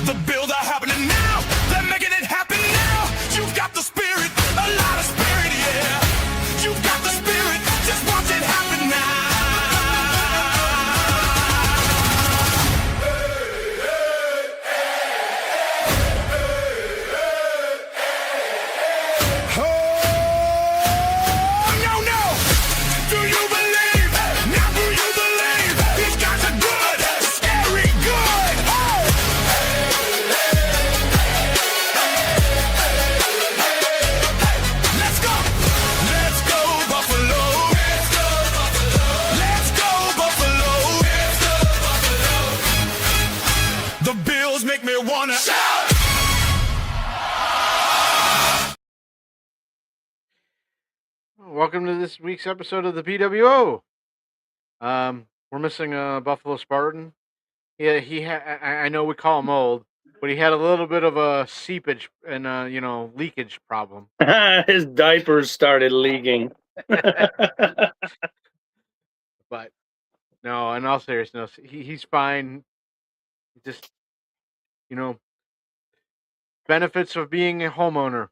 The bills are happening now. They're making it happen now. You've got the spirit, a lot of spirit, yeah. You've got the spirit, just watch it happen now. Oh, no, no. Do you believe? Now do you believe? These guys are good, scary good. Oh. Let's go. Let's go, Buffalo. Let's go, Buffalo. Let's go, Buffalo. Let's go, Buffalo. The Bills make me wanna shout. Welcome to this week's episode of the PWO. We're missing a Buffalo Spartan. Yeah, I know we call him old, but he had a little bit of a seepage and leakage problem. His diapers started leaking. But no, in all seriousness, he's fine. Just benefits of being a homeowner.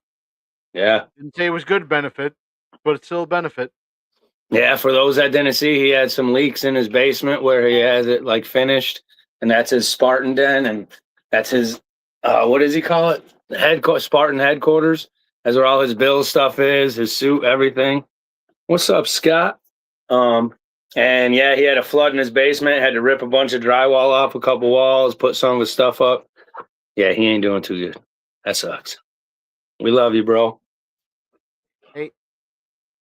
Yeah. Didn't say it was good benefit, but it's still a benefit. Yeah, for those that didn't see, he had some leaks in his basement where he has it like finished, and that's his Spartan den, and that's his what does he call it? Spartan headquarters. That's where all his Bill stuff is, his suit, everything. What's up, Scott? And yeah, he had a flood in his basement, had to rip a bunch of drywall off a couple walls, put some of his stuff up. Yeah, he ain't doing too good. That sucks. We love you, bro. Hey,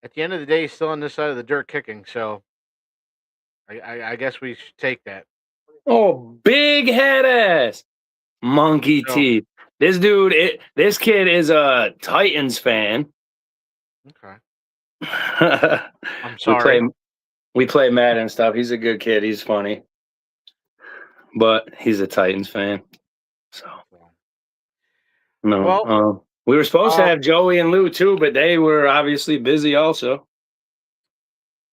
at the end of the day, he's still on this side of the dirt kicking, so I guess we should take that. Oh, big head ass. Monkey No. teeth. This dude, this kid is a Titans fan. Okay. I'm I'm sorry. We play Madden and stuff. He's a good kid. He's funny. But he's a Titans fan. So, no. Well, we were supposed to have Joey and Lou too, but they were obviously busy also.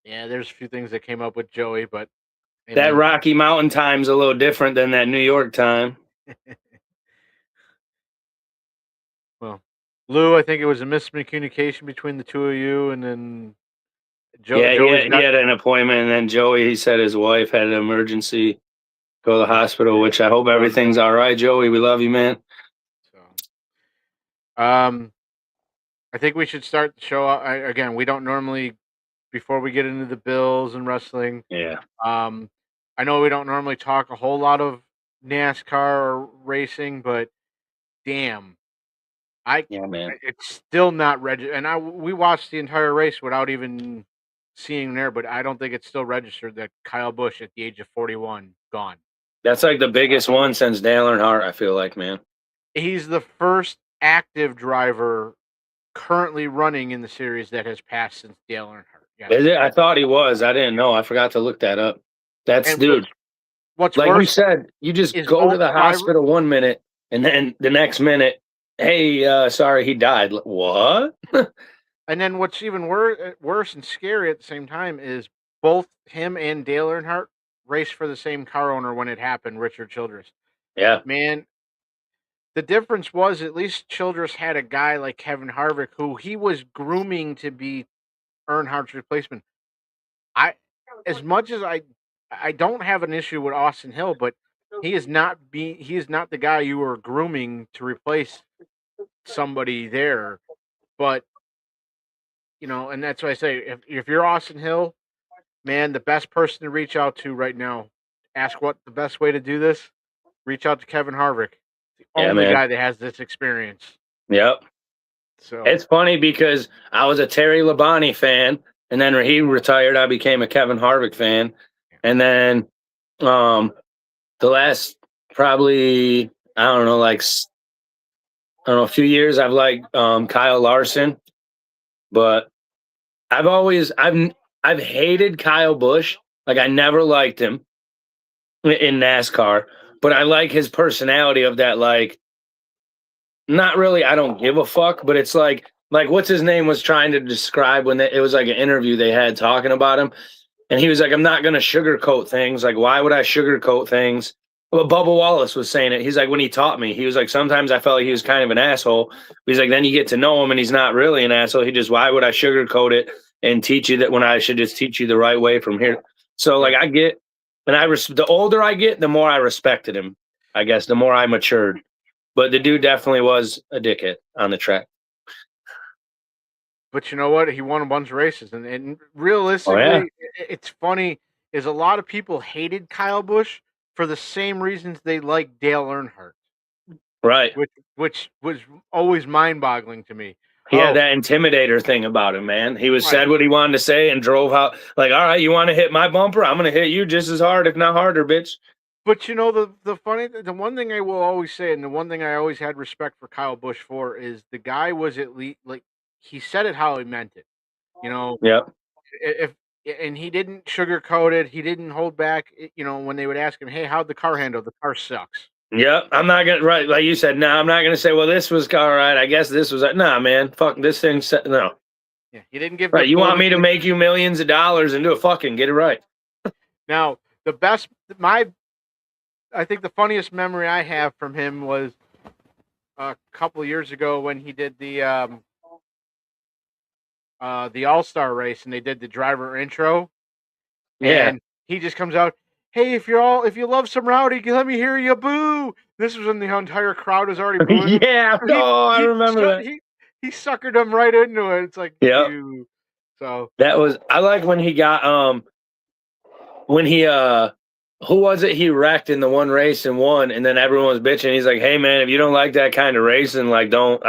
Yeah, there's a few things that came up with Joey, but That Rocky Mountain time's a little different than that New York time. Well, Lou, I think it was a miscommunication between the two of you, and then Joey Joey's he had an appointment, and then Joey, he said his wife had an emergency, go to the hospital, which I hope everything's all right, Joey. We love you, man. So, I think we should start the show. Again, we don't normally, before we get into the Bills and wrestling. Yeah. I know we don't normally talk a whole lot of NASCAR or racing, but damn, man. It's still not registered. And we watched the entire race without even seeing there, but I don't think it's still registered that Kyle Busch at the age of 41 gone. That's like the biggest one since Dale Earnhardt, I feel like, man. He's the first active driver currently running in the series that has passed since Dale Earnhardt. Yeah. Is it? I thought he was. I didn't know. I forgot to look that up. Dude. What's like worse, we said, you just go to the hospital 1 minute, and then the next minute, hey, sorry, he died. What? And then what's even worse and scary at the same time is both him and Dale Earnhardt raced for the same car owner when it happened, Richard Childress. Yeah. Man, the difference was at least Childress had a guy like Kevin Harvick who he was grooming to be Earnhardt's replacement. As much as I don't have an issue with Austin Hill, but he is not the guy you were grooming to replace somebody there. But and that's why I say if you're Austin Hill, man, the best person to reach out to right now, ask what the best way to do this, reach out to Kevin Harvick. The only guy that has this experience. Yep. So it's funny because I was a Terry Labonte fan, and then when he retired, I became a Kevin Harvick fan. And then the last probably, a few years, I've liked Kyle Larson. But I've hated Kyle Busch. Like, I never liked him in NASCAR, but I like his personality of that, like, not really, I don't give a fuck, but it's like what's his name was trying to describe when it was like an interview they had talking about him. And he was like, I'm not going to sugarcoat things. Like, why would I sugarcoat things? Well, Bubba Wallace was saying it. He's like, when he taught me, he was like, sometimes I felt like he was kind of an asshole. He's like, then you get to know him and he's not really an asshole. He just, why would I sugarcoat it and teach you that when I should just teach you the right way from here? So, like, I get, and the older I get, the more I respected him, I guess, the more I matured. But the dude definitely was a dickhead on the track. But you know what? He won a bunch of races, and realistically, Oh, yeah. it's funny. Is a lot of people hated Kyle Busch for the same reasons they liked Dale Earnhardt, Right. which was always mind-boggling to me. He Oh, had that intimidator thing about him, man. He was Right. said what he wanted to say and drove out like, all right, you want to hit my bumper? I'm gonna hit you just as hard, if not harder, bitch. But you know the one thing I will always say, and the one thing I always had respect for Kyle Busch for is the guy was at least like he said it how he meant it. You know, Yep. if and he didn't sugarcoat it, he didn't hold back. You know, when they would ask him, "Hey, how'd the car handle?" The car sucks. Yep. I'm not gonna right, like you said, no, I'm not gonna say, well, this was all right. I guess this was nah, man. Fuck this thing. No. Yeah, he didn't give. Right. You want me to make you millions of dollars and do it? Fucking get it right. Now I think the funniest memory I have from him was a couple of years ago when he did the All-Star race and they did the driver intro. Yeah. And he just comes out, "Hey, if you love some rowdy, let me hear you boo." This was when the entire crowd was already booing. Yeah. Oh, I remember that. He suckered them right into it. It's like, Yep. dude. So That was I like when he got when he who was it he wrecked in the one race and won, and then everyone was bitching. He's like, hey man, if you don't like that kind of racing, like don't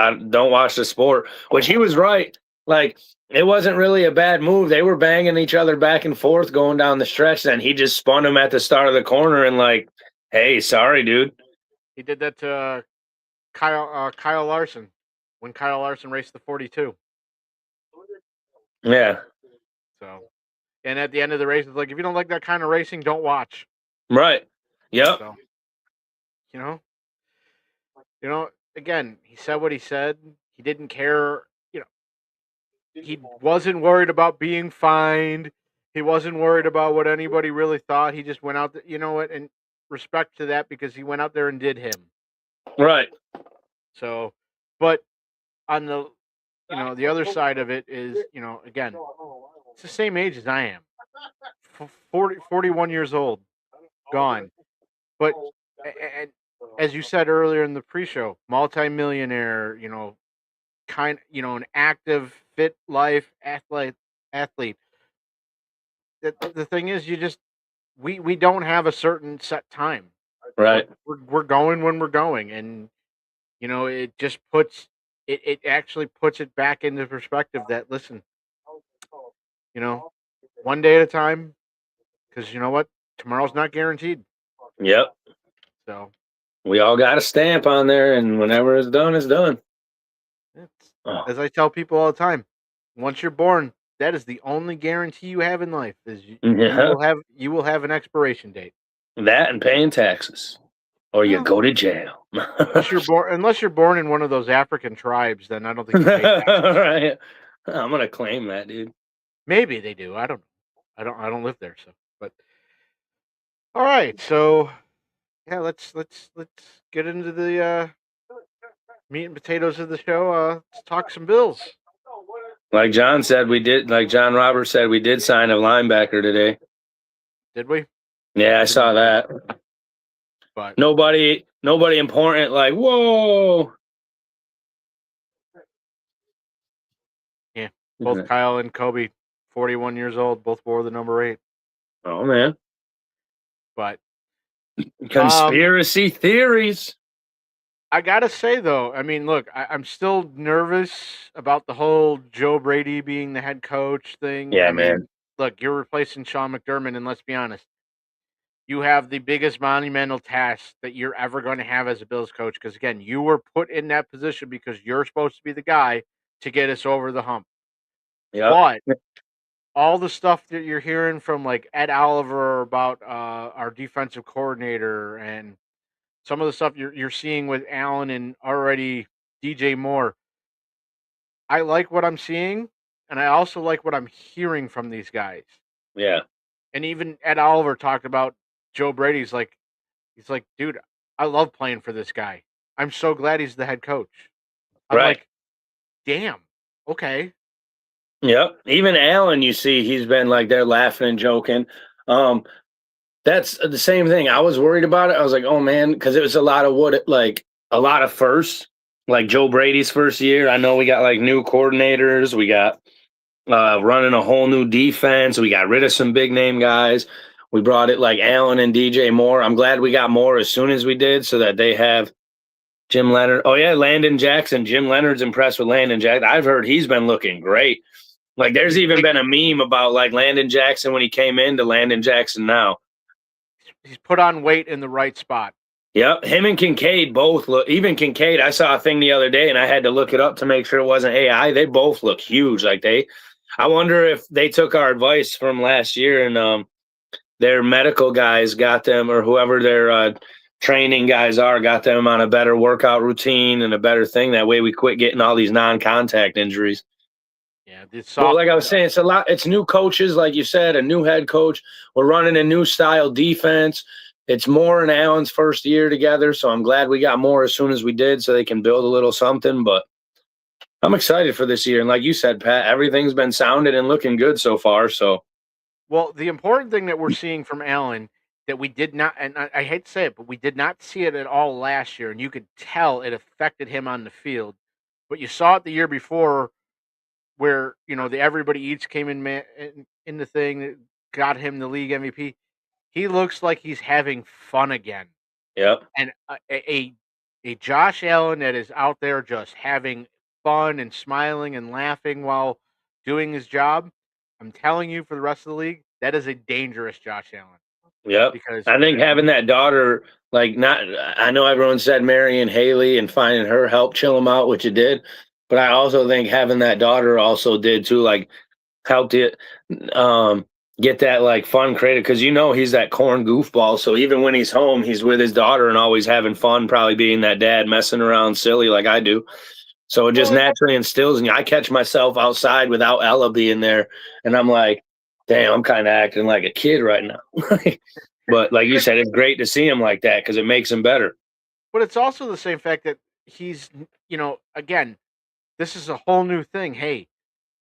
watch the sport. Which he was right. Like it wasn't really a bad move. They were banging each other back and forth going down the stretch. Then he just spun him at the start of the corner and like, hey, sorry, dude. he did that to Kyle Larson when Kyle Larson raced the 42. Yeah. So, and at the end of the race, it's like, if you don't like that kind of racing, don't watch. Right. Yep. So, you know, again, he said what he said. He didn't care. You know, he wasn't worried about being fined. He wasn't worried about what anybody really thought. He just went out there, you know what, and respect to that because he went out there and did him. Right. So, but on the, the other side of it is, again, it's the same age as I am. 41 years old, gone. But and as you said earlier in the pre-show, multimillionaire, an active, fit life athlete. The thing is, we don't have a certain set time. Right. We're going when we're going, and it just it actually puts it back into perspective that listen, one day at a time, because you know what, tomorrow's not guaranteed. Yep. So we all got a stamp on there, and whenever it's done, it's done. As I tell people all the time, once you're born, that is the only guarantee you have in life. Is you will have an expiration date. That and paying taxes, or you go to jail. unless you're born in one of those African tribes, then I don't think you pay taxes. Right. I'm gonna claim that, dude. Maybe they do. I don't know. I don't live there, so. But all right, so yeah, let's get into the meat and potatoes of the show. Let's talk some Bills. Like John said, we did. Like John Roberts said, we did sign a linebacker today. Did we? Yeah, I saw that. But nobody important. Like, whoa. Yeah, both Kyle and Kobe, 41 years old, both wore the number 8. Oh man. But conspiracy theories. I gotta say though, I mean, look, I'm still nervous about the whole Joe Brady being the head coach thing. Yeah, I man. mean, look, you're replacing Sean McDermott, and let's be honest, you have the biggest monumental task that you're ever going to have as a Bills coach. Because again, you were put in that position because you're supposed to be the guy to get us over the hump. Yeah. But all the stuff that you're hearing from like Ed Oliver about our defensive coordinator and some of the stuff you're seeing with Allen and already DJ Moore, I like what I'm seeing, and I also like what I'm hearing from these guys. Yeah. And even Ed Oliver talked about Joe Brady's like, He's like, dude, I love playing for this guy. I'm so glad he's the head coach. I'm Right. like, damn, okay. Yep. Even Allen, you see, he's been like they're laughing and joking. Um, that's the same thing. I was worried about it. I was like, oh man, because it was a lot of a lot of firsts, like Joe Brady's first year. I know we got like new coordinators. We got running a whole new defense. We got rid of some big name guys. We brought it like Allen and DJ Moore. I'm glad we got Moore as soon as we did so that they have Jim Leonard. Oh, yeah, Landon Jackson. Jim Leonard's impressed with Landon Jackson. I've heard he's been looking great. Like, there's even been a meme about like Landon Jackson when he came into Landon Jackson now. He's put on weight in the right spot. Yep, him and Kincaid both look. Even Kincaid, I saw a thing the other day, and I had to look it up to make sure it wasn't AI. They both look huge. I wonder if they took our advice from last year and their medical guys got them, or whoever their training guys are, got them on a better workout routine and a better thing. That way, we quit getting all these non-contact injuries. Yeah, Well, like I was saying, it's a lot. It's new coaches, like you said, a new head coach. We're running a new style defense. It's Moore and Allen's first year together, so I'm glad we got Moore as soon as we did, so they can build a little something. But I'm excited for this year, and like you said, Pat, everything's been sounded and looking good so far. So, well, the important thing that we're seeing from Allen that we did not, and I hate to say it, but we did not see it at all last year, and you could tell it affected him on the field. But you saw it the year before, where the Everybody Eats came in the thing that got him the league MVP. He looks like he's having fun again, yep, and a Josh Allen that is out there just having fun and smiling and laughing while doing his job. I'm telling you, for the rest of the league, that is a dangerous Josh Allen. yep. Because I think having that daughter, like, not, I know everyone said Marion Haley and finding her helped chill him out, which it did. But I also think having that daughter also did too, like, helped it get that like fun created, because he's that corn goofball. So even when he's home, he's with his daughter and always having fun, probably being that dad messing around silly like I do. So it just naturally instills in you. I catch myself outside without Ella being there, and I'm like, damn, I'm kind of acting like a kid right now. But like you said, it's great to see him like that because it makes him better. But it's also the same fact that he's, again, this is a whole new thing. Hey,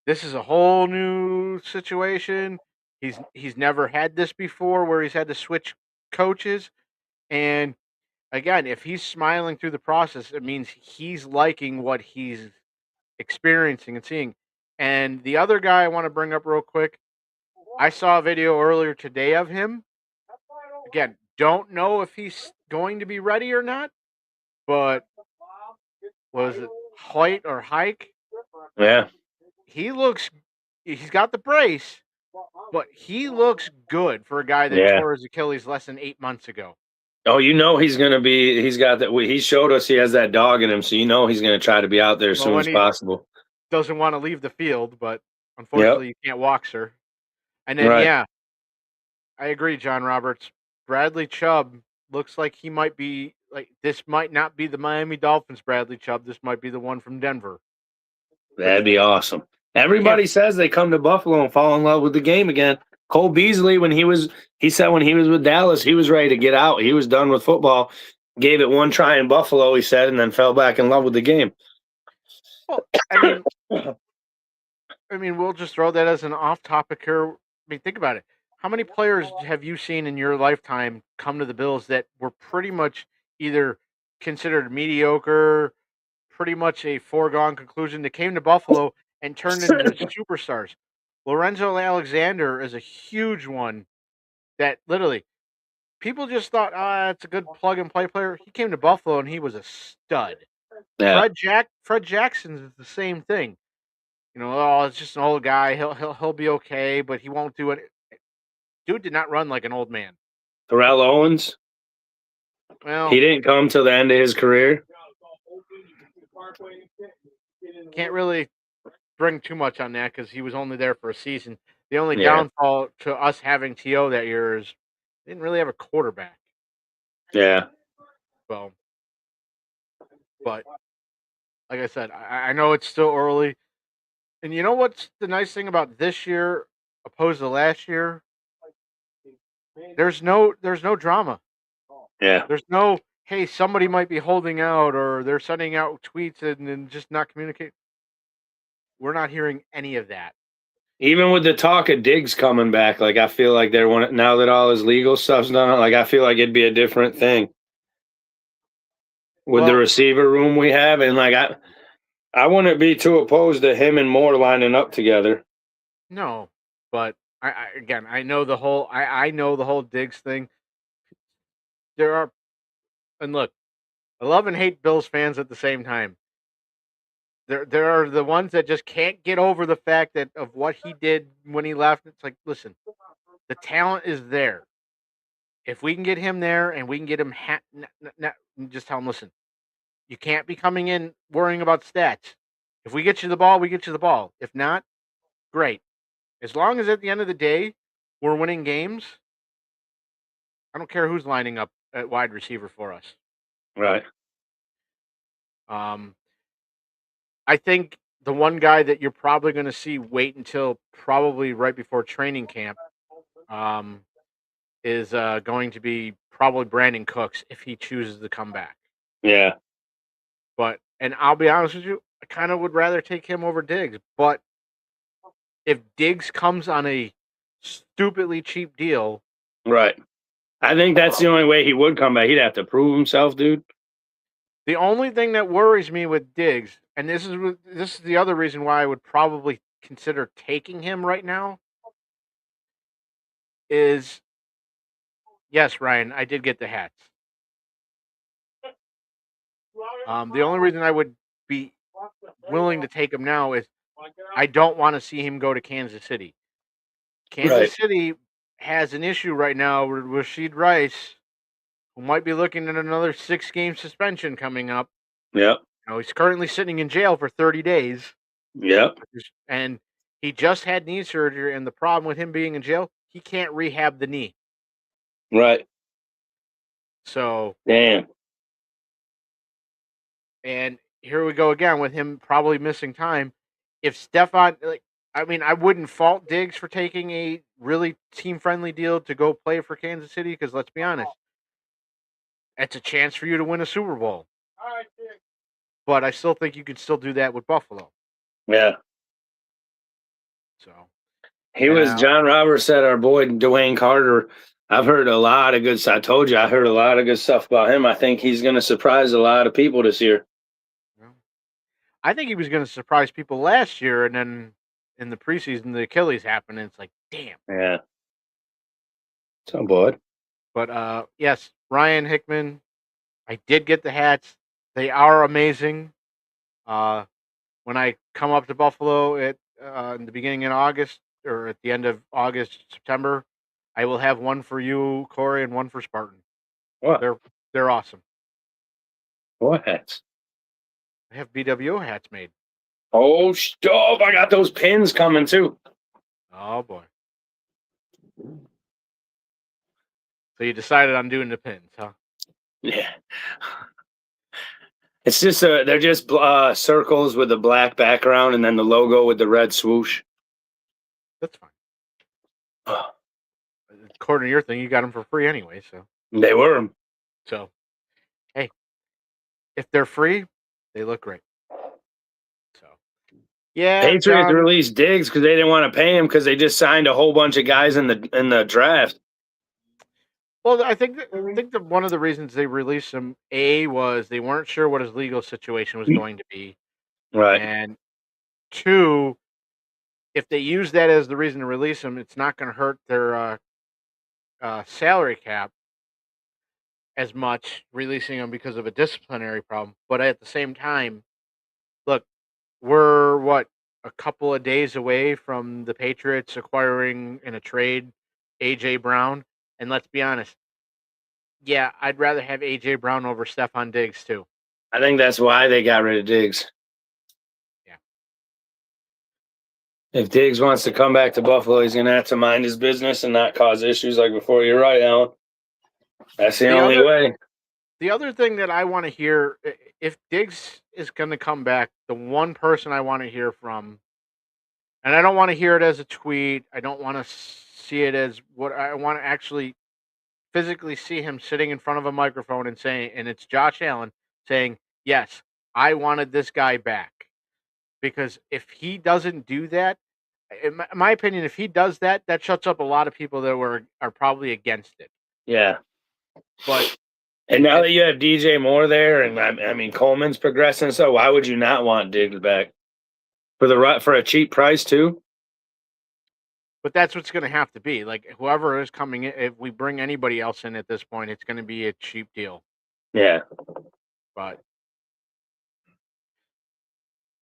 this is a whole new situation. He's never had this before where he's had to switch coaches. And again, if he's smiling through the process, it means he's liking what he's experiencing and seeing. And the other guy I want to bring up real quick, I saw a video earlier today of him. Again, don't know if he's going to be ready or not, but was it Hoyt or Hike? Yeah. He's got the brace, but he looks good for a guy that Yeah. tore his Achilles less than 8 months ago. Oh, he's going to be, he's got that. He showed us he has that dog in him. So he's going to try to be out there as soon as possible. Doesn't want to leave the field, but unfortunately you can't walk, sir. And then, Right. I agree, John Roberts. Bradley Chubb looks like he might be, like, this might not be the Miami Dolphins Bradley Chubb. This might be the one from Denver. That'd be awesome. Everybody says they come to Buffalo and fall in love with the game again. Cole Beasley, he said when he was with Dallas, he was ready to get out. He was done with football. Gave it one try in Buffalo, he said, and then fell back in love with the game. Well, I mean, we'll just throw that as an off-topic here. I mean, think about it. How many players have you seen in your lifetime come to the Bills that were pretty much either considered mediocre, pretty much a foregone conclusion, that came to Buffalo and turned into superstars? Lorenzo Alexander is a huge one that literally people just thought, it's a good plug-and-play player. He came to Buffalo and he was a stud. Yeah. Fred Jackson is the same thing. It's just an old guy. He'll be okay, but he won't do it. Dude did not run like an old man. Terrell Owens, Well, he didn't come till the end of his career. Can't really bring too much on that because he was only there for a season. The only downfall to us having T.O. that year is they didn't really have a quarterback. Yeah. Well, but like I said, I know it's still early. And you know what's the nice thing about this year opposed to last year? There's no drama. Yeah. There's no, hey, somebody might be holding out or they're sending out tweets and just not communicate. We're not hearing any of that. Even with the talk of Diggs coming back, like I feel like they're one now that all his legal stuff's done, like I feel like it'd be a different thing with the Well, receiver room we have, and like I wouldn't be too opposed to him and Moore lining up together. no, but again, I know the whole I know the whole Diggs thing. There are, and look, I love and hate Bills fans at the same time. There are the ones that just can't get over the fact that of what he did when he left. It's like, listen, the talent is there. If we can get him there and we can get him, just tell him, listen, you can't be coming in worrying about stats. If we get you the ball, we get you the ball. If not, great. As long as at the end of the day we're winning games, I don't care who's lining up at wide receiver for us. Right. I think the one guy that you're probably going to see wait until probably right before training camp is going to be probably Brandon Cooks if he chooses to come back. Yeah. And I'll be honest with you, I kind of would rather take him over Diggs. But if Diggs comes on a stupidly cheap deal, Right. I think that's the only way he would come back. He'd have to prove himself, dude. the only thing that worries me with Diggs, and this is the other reason why I would probably consider taking him right now, is yes, Ryan, I did get the hats. The only reason I would be willing to take him now is I don't want to see him go to Kansas City. Kansas Right. City has an issue right now with Rashid Rice, who might be looking at another 6-game suspension coming up. Yep. He's currently sitting in jail for 30 days. Yep. And he just had knee surgery, and the problem with him being in jail, he can't rehab the knee. Right. So, Damn. and here we go again with him probably missing time. If Stefan, I wouldn't fault Diggs for taking a really team-friendly deal to go play for Kansas City because let's be honest, it's a chance for you to win a Super Bowl. But I still think you could still do that with Buffalo. Yeah. So He was John Roberts said our boy Dwayne Carter. I've heard a lot of good stuff. I told you I heard a lot of good stuff about him. I think he's going to surprise a lot of people this year. I think he was going to surprise people last year, and then in the preseason, the Achilles happened, and it's like, damn. Yeah. So, bud. But yes, Ryan Hickman, I did get the hats. They are amazing. When I come up to Buffalo at in the beginning of August or at the end of August, September, I will have one for you, Corey, and one for Spartan. What? They're awesome. What hats? I have BWO hats made. Oh, stop. I got those pins coming too. Oh boy. So you decided on doing the pins, huh? Yeah. It's just they're just circles with a black background and then the logo with the red swoosh. That's fine. According to your thing, you got them for free anyway, so. They were. So, hey, if they're free, they look great. So, yeah. Patriots released Diggs because they didn't want to pay him because they just signed a whole bunch of guys in the draft. Well, I think that one of the reasons they released him, was they weren't sure what his legal situation was going to be. Right. And 2, if they use that as the reason to release him, it's not going to hurt their salary cap as much, releasing him because of a disciplinary problem. But at the same time, look, we're a couple of days away from the Patriots acquiring in a trade A.J. Brown. And let's be honest, yeah, I'd rather have A.J. Brown over Stephon Diggs too. I think that's why they got rid of Diggs. Yeah. If Diggs wants to come back to Buffalo, he's going to have to mind his business and not cause issues like before. You're right, Alan. That's the only way. The other thing that I want to hear, if Diggs is going to come back, the one person I want to hear from, and I don't want to hear it as a tweet. I don't want to see it as what I want to actually physically see him sitting in front of a microphone and saying, and it's Josh Allen saying, "Yes, I wanted this guy back." Because if he doesn't do that, in my opinion, if he does that, that shuts up a lot of people that are probably against it. Yeah. But And now that you have DJ Moore there, and I mean Coleman's progressing, so why would you not want Diggs back for a cheap price too? But that's what's going to have to be. Like whoever is coming in, if we bring anybody else in at this point, it's going to be a cheap deal. Yeah. But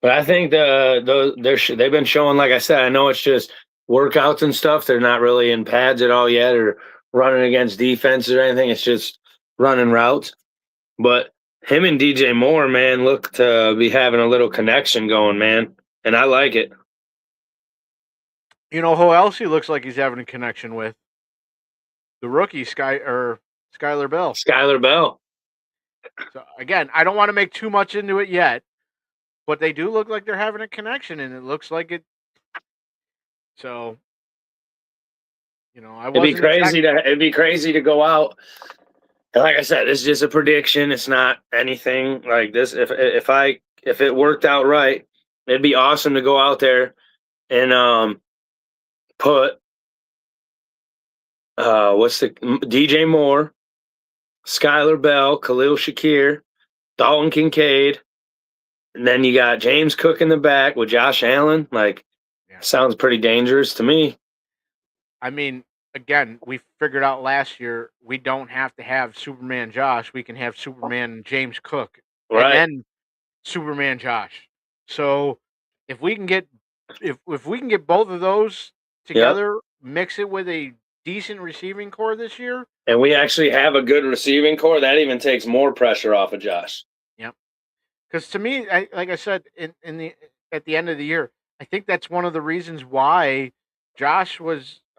I think they've been showing, like I said, I know it's just workouts and stuff. They're not really in pads at all yet or running against defenses or anything. It's just running routes. But him and DJ Moore, man, look to be having a little connection going, man. And I like it. you know who else he looks like he's having a connection with? The rookie Skylar Bell. Skylar Bell. So again, I don't want to make too much into it yet, but they do look like they're having a connection, and it looks like it. So, It'd be crazy to go out. And like I said, this is just a prediction. It's not anything like this. If it worked out right, it'd be awesome to go out there and put DJ Moore, Skylar Bell, Khalil Shakir, Dalton Kincaid, and then you got James Cook in the back with Josh Allen. Sounds pretty dangerous to me. I mean, again, we figured out last year we don't have to have Superman Josh. We can have Superman James Cook, Right. and then Superman Josh. So if we can get both of those together, mix it with a decent receiving core this year, and we actually have a good receiving core, that even takes more pressure off of Josh. Yep. Because to me, like I said, at the end of the year, I think that's one of the reasons why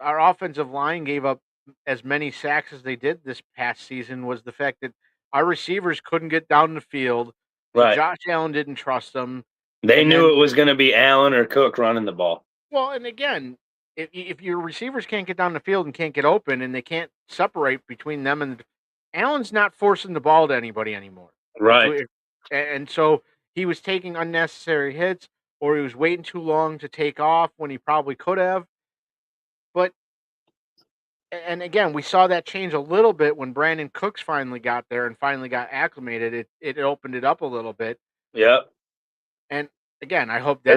our offensive line gave up as many sacks as they did this past season, was the fact that our receivers couldn't get down the field. Right. Josh Allen didn't trust them. They knew it was going to be Allen or Cook running the ball. Well, and again, if your receivers can't get down the field and can't get open and they can't separate between them, and Allen's not forcing the ball to anybody anymore. Right. And so he was taking unnecessary hits, or he was waiting too long to take off when he probably could have. But, and again, we saw that change a little bit when Brandon Cooks finally got there and finally got acclimated. It opened it up a little bit. Yep. And again, I hope that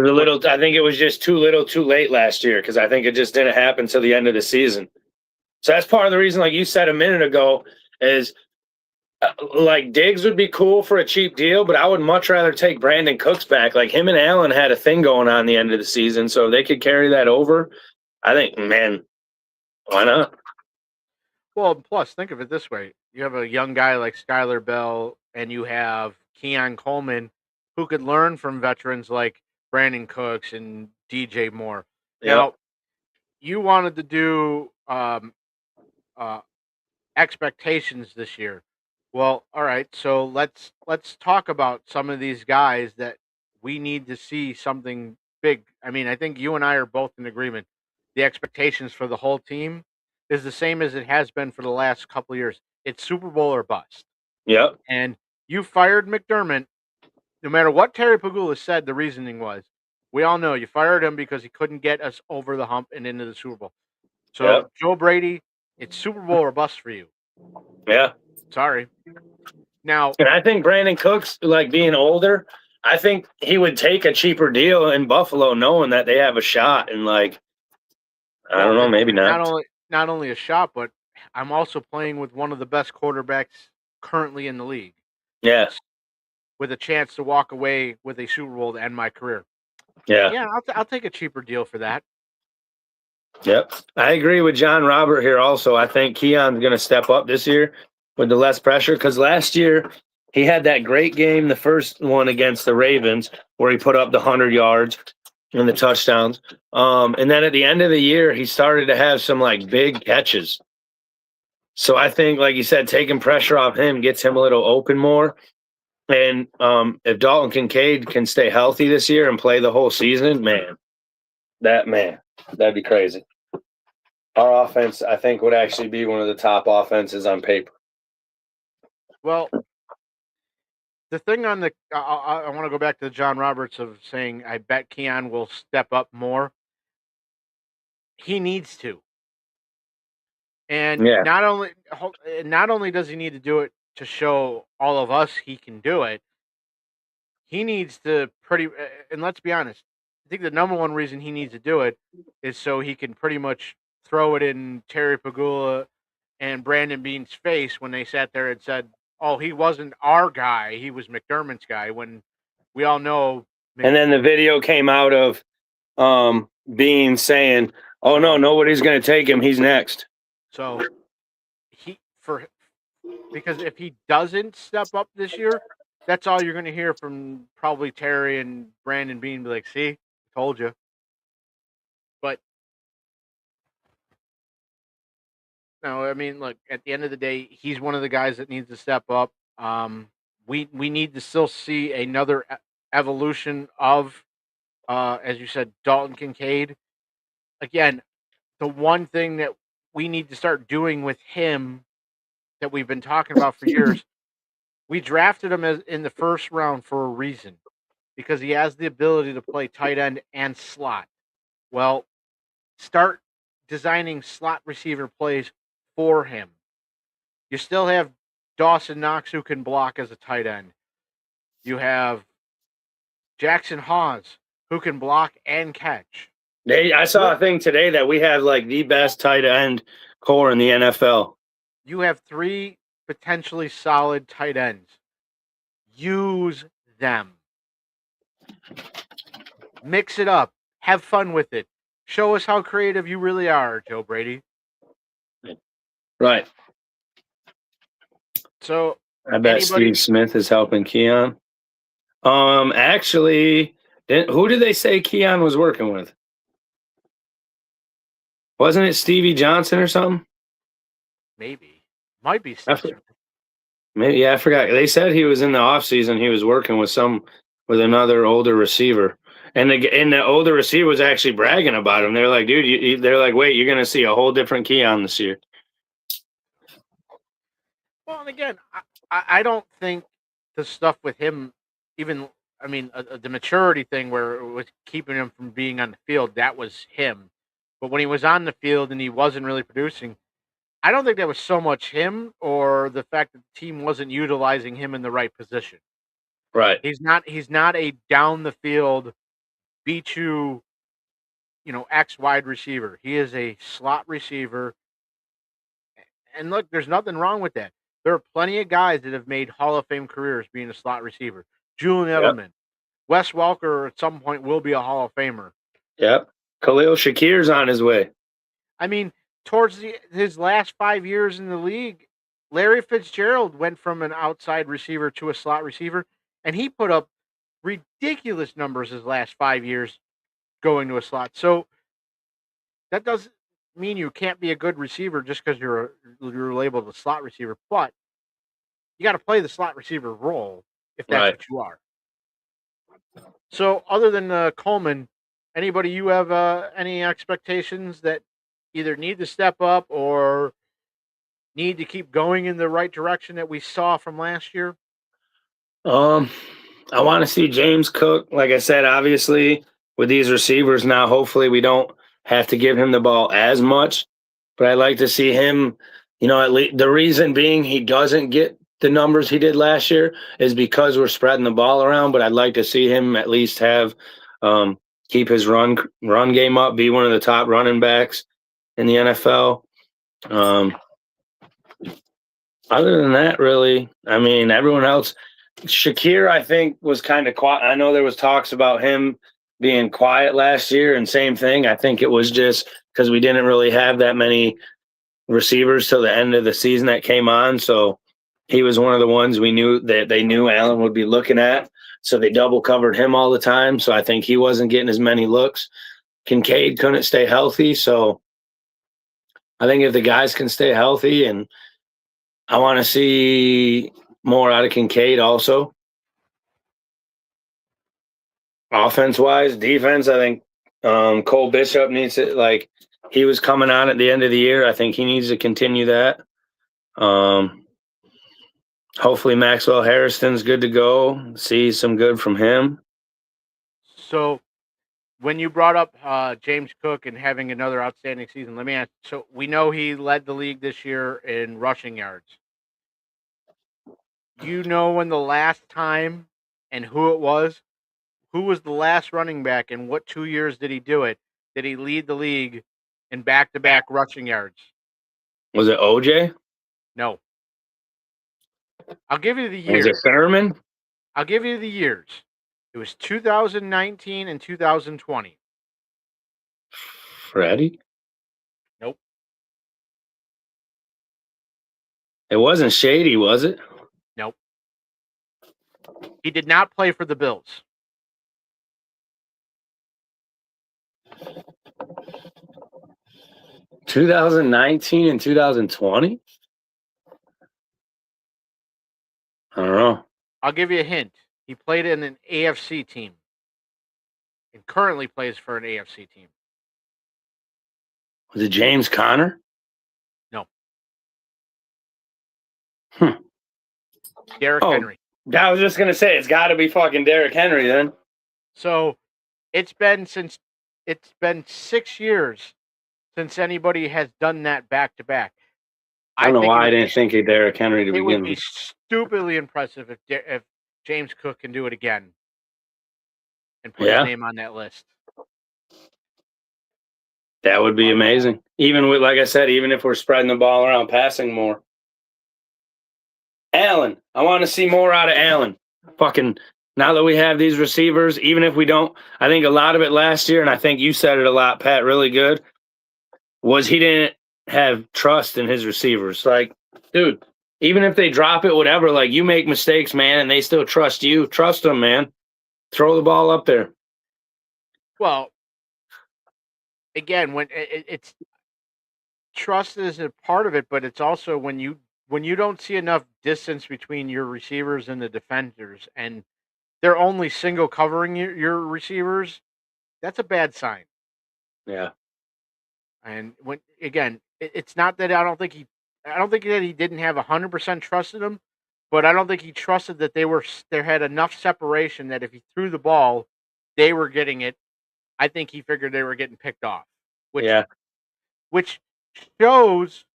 I think it was just too little too late last year, because I think it just didn't happen till the end of the season. So that's part of the reason, like you said a minute ago, is like Diggs would be cool for a cheap deal, but I would much rather take Brandon Cooks back. Like him and Allen had a thing going on the end of the season, so if they could carry that over, I think, man, why not? Well, plus, think of it this way. You have a young guy like Skylar Bell, and you have Keon Coleman, who could learn from veterans like Brandon Cooks and DJ Moore. Yep. Now, you wanted to do expectations this year. Well, all right. So let's talk about some of these guys that we need to see something big. I mean, I think you and I are both in agreement. The expectations for the whole team is the same as it has been for the last couple of years. It's Super Bowl or bust. Yep. And you fired McDermott. No matter what Terry Pagula said, the reasoning was, we all know you fired him because he couldn't get us over the hump and into the Super Bowl. So, Yep. Joe Brady, it's Super Bowl or bust for you. Yeah. Sorry. Now, and I think Brandon Cooks, like being older, I think he would take a cheaper deal in Buffalo, knowing that they have a shot. And I don't know, maybe not. Not only a shot, but I'm also playing with one of the best quarterbacks currently in the league. Yes. With a chance to walk away with a Super Bowl to end my career. Yeah. Yeah, I'll take a cheaper deal for that. Yep. I agree with John Robert here also. I think Keon's going to step up this year with the less pressure, because last year he had that great game, the first one against the Ravens, where he put up the 100 yards and the touchdowns. And then at the end of the year, he started to have some big catches. So I think, like you said, taking pressure off him gets him a little open more. And if Dalton Kincaid can stay healthy this year and play the whole season, that'd be crazy. Our offense, I think, would actually be one of the top offenses on paper. Well, the thing on the I want to go back to John Roberts of saying I bet Keon will step up more. He needs to, and Yeah. not only does he need to do it to show all of us he can do it, he needs to and let's be honest, I think the number one reason he needs to do it is so he can pretty much throw it in Terry Pagula and Brandon Beane's face when they sat there and said, "Oh, he wasn't our guy; he was McDermott's guy." When we all know, And then the video came out of Bean saying, "Oh no, nobody's going to take him. He's next." so because if he doesn't step up this year, that's all you're going to hear from probably Terry and Brandon Beane. Be like, "See, told you." But no, I mean, look. At the end of the day, he's one of the guys that needs to step up. We need to still see another evolution of, as you said, Dalton Kincaid. Again, the one thing that we need to start doing with him that we've been talking about for years, we drafted him in the first round for a reason because he has the ability to play tight end and slot. Well, start designing slot receiver plays for him. You still have Dawson Knox who can block as a tight end. You have Jackson Hawes who can block and catch. I saw a thing today that we have like the best tight end core in the NFL. You have 3 potentially solid tight ends. Use them. Mix it up. Have fun with it. Show us how creative you really are, Joe Brady. Right. So I bet Steve Smith is helping Keon. Actually, who did they say Keon was working with? Wasn't it Stevie Johnson or something? Maybe. Might be Steve Smith. Maybe, yeah, I forgot. They said he was in the offseason. He was working with another older receiver. And the older receiver was actually bragging about him. They're like, dude, they're like, wait, you're going to see a whole different Keon this year. Well, and again, I don't think the stuff with him, the maturity thing where it was keeping him from being on the field, that was him. But when he was on the field and he wasn't really producing, I don't think that was so much him or the fact that the team wasn't utilizing him in the right position. Right. He's not a down the field, beat you, X wide receiver. He is a slot receiver. And look, there's nothing wrong with that. There are plenty of guys that have made Hall of Fame careers being a slot receiver. Julian Edelman. Wes Welker at some point will be a Hall of Famer. Yep. Khalil Shakir's on his way. I mean, towards his last 5 years in the league, Larry Fitzgerald went from an outside receiver to a slot receiver, and he put up ridiculous numbers his last 5 years going to a slot. So that doesn't mean you can't be a good receiver just because you're labeled a slot receiver, but you got to play the slot receiver role if that's what you are. So other than Coleman, anybody you have any expectations that either need to step up or need to keep going in the right direction that we saw from last year? I want to see James Cook. Like I said, obviously with these receivers now, hopefully we don't have to give him the ball as much, but I'd like to see him, at least the reason being he doesn't get the numbers he did last year is because we're spreading the ball around, but I'd like to see him at least have, keep his run game up, be one of the top running backs in the NFL. Other than that, really, I mean, everyone else, Shakir, I think, was kind of quiet. I know there was talks about him being quiet last year, and same thing. I think it was just because we didn't really have that many receivers till the end of the season that came on. So he was one of the ones we knew that they knew Allen would be looking at. So they double covered him all the time. So I think he wasn't getting as many looks. Kincaid couldn't stay healthy. So I think if the guys can stay healthy, and I want to see more out of Kincaid also. Offense-wise, defense, I think Cole Bishop needs to, he was coming on at the end of the year. I think he needs to continue that. Hopefully Maxwell Harrison's good to go. See some good from him. So when you brought up James Cook and having another outstanding season, let me ask. So we know he led the league this year in rushing yards. You know when the last time and who it was? Who was the last running back and what 2 years did he do it? Did he lead the league in back-to-back rushing yards? Was it OJ? No. I'll give you the Was years. it Thurman? I'll give you the years. It was 2019 and 2020. Freddie? Nope. It wasn't Shady, was it? Nope. He did not play for the Bills. (2019 and 2020). I don't know. I'll give you a hint. He played in an AFC team and currently plays for an AFC team. Was it James Conner? No. Derrick Henry. I was just gonna say it's got to be fucking Derrick Henry then. So it's been 6 years since anybody has done that back to back. I don't know why I didn't think of Derrick Henry to It begin would be with. stupidly impressive if James Cook can do it again and put his name on that list. That would be amazing. Even with, like I said, even if we're spreading the ball around, passing more. Allen, I want to see more out of Allen. Fucking now that we have these receivers, even if we don't, I think a lot of it last year, and I think you said it a lot, Pat, really good, was he didn't have trust in his receivers. Like, dude, even if they drop it, whatever, like you make mistakes, man, and they still trust you. Trust them, man. Throw the ball up there. Well, again, when it's trust is a part of it, but it's also when you don't see enough distance between your receivers and the defenders, and they're only single covering your receivers, that's a bad sign. Yeah. And when again, it's not that I don't think that he didn't have 100% trust in them, but I don't think he trusted that there had enough separation that if he threw the ball, they were getting it. I think he figured they were getting picked off, which shows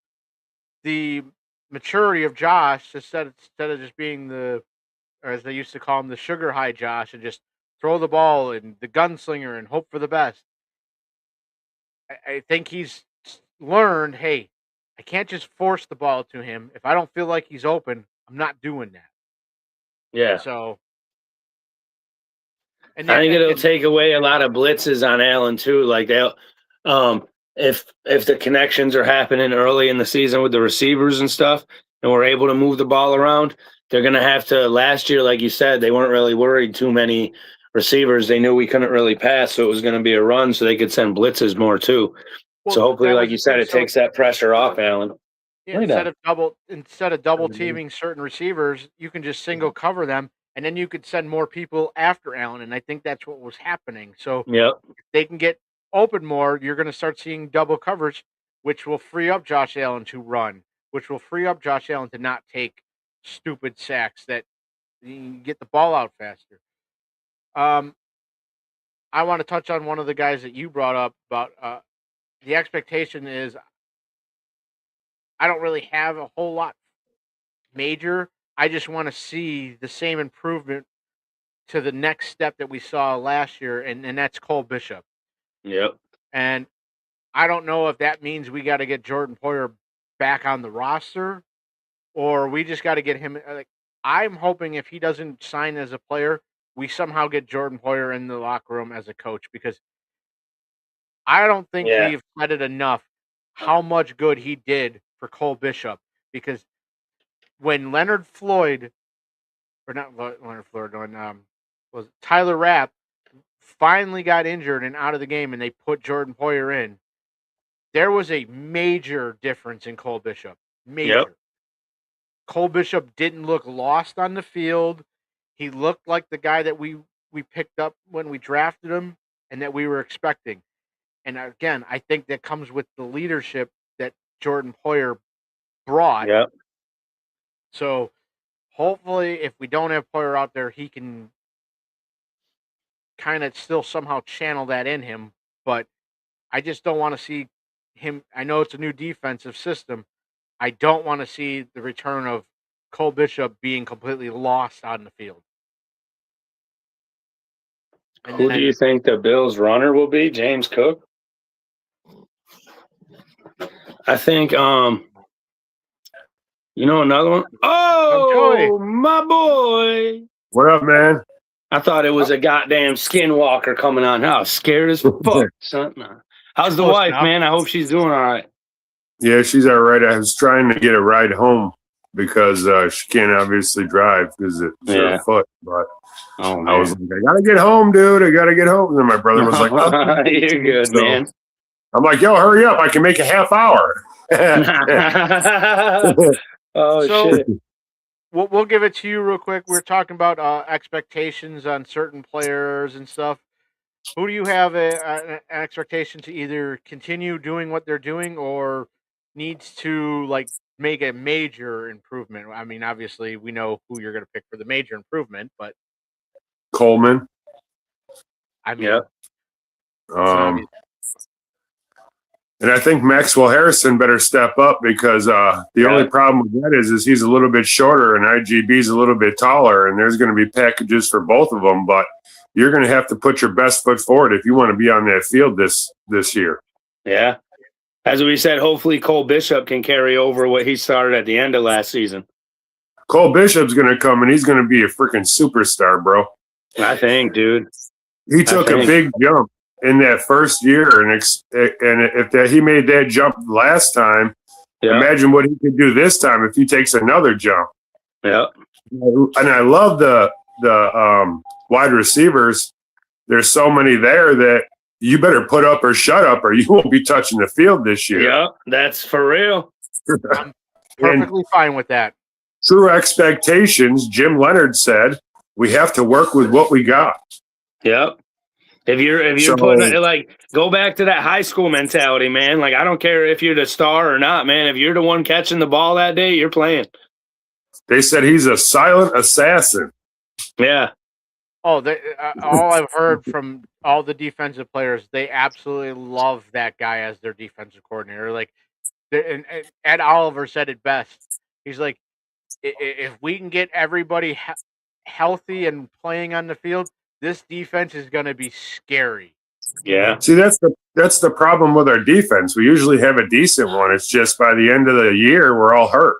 the maturity of Josh instead of just being or as they used to call him, the sugar high Josh, and just throw the ball and the gunslinger and hope for the best. I think he's learned, hey, I can't just force the ball to him. If I don't feel like he's open, I'm not doing that. Yeah. So, I think it'll take away a lot of blitzes on Allen too. Like they'll, if the connections are happening early in the season with the receivers and stuff, and we're able to move the ball around, they're gonna have to. Last year, like you said, they weren't really worried too many receivers. They knew we couldn't really pass, so it was going to be a run, so they could send blitzes more too. Well, so hopefully, like you said, it takes that pressure off Allen. Yeah, instead of double teaming certain receivers, you can just single cover them, and then you could send more people after Allen. And I think that's what was happening. So if they can get open more, you're going to start seeing double coverage, which will free up Josh Allen to run, which will free up Josh Allen to not take stupid sacks that you get the ball out faster. I want to touch on one of the guys that you brought up about the expectation is I don't really have a whole lot major. I just want to see the same improvement to the next step that we saw last year, and that's Cole Bishop. Yep. And I don't know if that means we got to get Jordan Poyer back on the roster or we just got to get him. Like, I'm hoping if he doesn't sign as a player, we somehow get Jordan Poyer in the locker room as a coach, because I don't think we've said it enough how much good he did for Cole Bishop. Because when Leonard Floyd, or not Leonard Floyd, was Tyler Rapp finally got injured and out of the game, and they put Jordan Poyer in, there was a major difference in Cole Bishop. Major. Yep. Cole Bishop didn't look lost on the field. He looked like the guy that we picked up when we drafted him and that we were expecting. And again, I think that comes with the leadership that Jordan Poyer brought. Yep. So hopefully, if we don't have Poyer out there, he can kind of still somehow channel that in him. But I just don't want to see him. I know it's a new defensive system. I don't want to see the return of Cole Bishop being completely lost on the field. And Who do you think the Bills' runner will be? James Cook? I think, another one? Oh, my boy. What up, man? I thought it was a goddamn skinwalker coming on. I was scared as fuck, son. How's the Close wife, enough. man? I hope she's doing all right. Yeah, she's all right. I was trying to get a ride home because she can't obviously drive because it's her foot. But Oh, man. I was like, I gotta get home, dude. I gotta get home. And then my brother was like, oh. You're good, So, man. I'm like, yo, hurry up. I can make a half hour. Oh, So- shit. We'll give it to you real quick. We're talking about expectations on certain players and stuff. Who do you have an expectation to either continue doing what they're doing or needs to like make a major improvement? I mean, obviously, we know who you're going to pick for the major improvement, but Coleman. I mean, Yeah. it's obvious. And I think Maxwell Harrison better step up because the only problem with that is he's a little bit shorter and IGB's a little bit taller, and there's going to be packages for both of them. But you're going to have to put your best foot forward if you want to be on that field this year. Yeah. As we said, hopefully Cole Bishop can carry over what he started at the end of last season. Cole Bishop's going to come and he's going to be a freaking superstar, bro. I think, dude. He took a big jump in that first year, and if he made that jump last time, imagine what he could do this time if he takes another jump. Yeah. And I love the wide receivers. There's so many there that you better put up or shut up, or you won't be touching the field this year. Yeah, that's for real. Perfectly fine with that. True expectations, Jim Leonard said, we have to work with what we got. Yep. If you're So- putting like go back to that high school mentality, man. Like I don't care if you're the star or not, man. If you're the one catching the ball that day, you're playing. They said he's a silent assassin. Yeah. Oh, all I've heard from all the defensive players, they absolutely love that guy as their defensive coordinator. Like, and Ed Oliver said it best. He's like, if we can get everybody healthy and playing on the field, this defense is going to be scary. Yeah. See, that's the problem with our defense. We usually have a decent one. It's just by the end of the year, we're all hurt.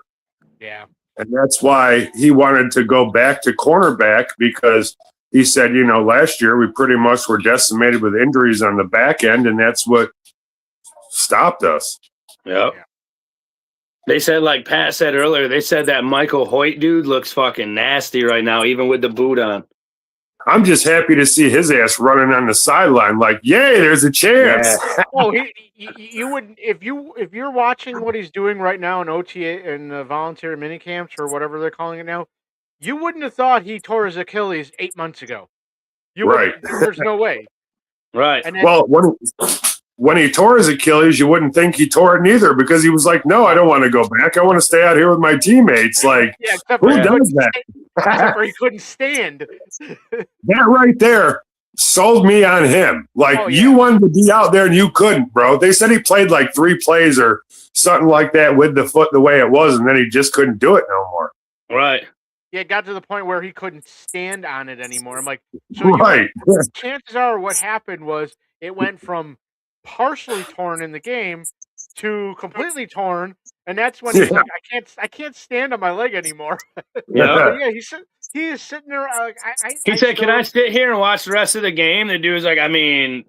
Yeah. And that's why he wanted to go back to cornerback because he said, last year we pretty much were decimated with injuries on the back end, and that's what stopped us. Yep. Yeah. They said, like Pat said earlier, they said that Michael Hoyt dude looks fucking nasty right now, even with the boot on. I'm just happy to see his ass running on the sideline like, yay, there's a chance. Yeah. Oh, you would if you're watching what he's doing right now in OTA and volunteer mini camps or whatever they're calling it now, you wouldn't have thought he tore his Achilles 8 months ago. Right. There's no way. Right. And then, Well, when he tore his Achilles, you wouldn't think he tore it neither because he was like, no, I don't want to go back. I want to stay out here with my teammates. Like, yeah, except for who he does couldn't that? except for he couldn't stand. That right there sold me on him. Like, Oh, yeah. you wanted to be out there and you couldn't, bro. They said he played like 3 plays or something like that with the foot the way it was, and then he just couldn't do it no more. Right. Yeah, it got to the point where he couldn't stand on it anymore. I'm like, so Right. chances are what happened was it went from partially torn in the game to completely torn, and that's when he's Yeah. like, I can't stand on my leg anymore. Yeah. But yeah, he is sitting there. He said, "Can I sit here and watch the rest of the game?" The dude was like, "I mean,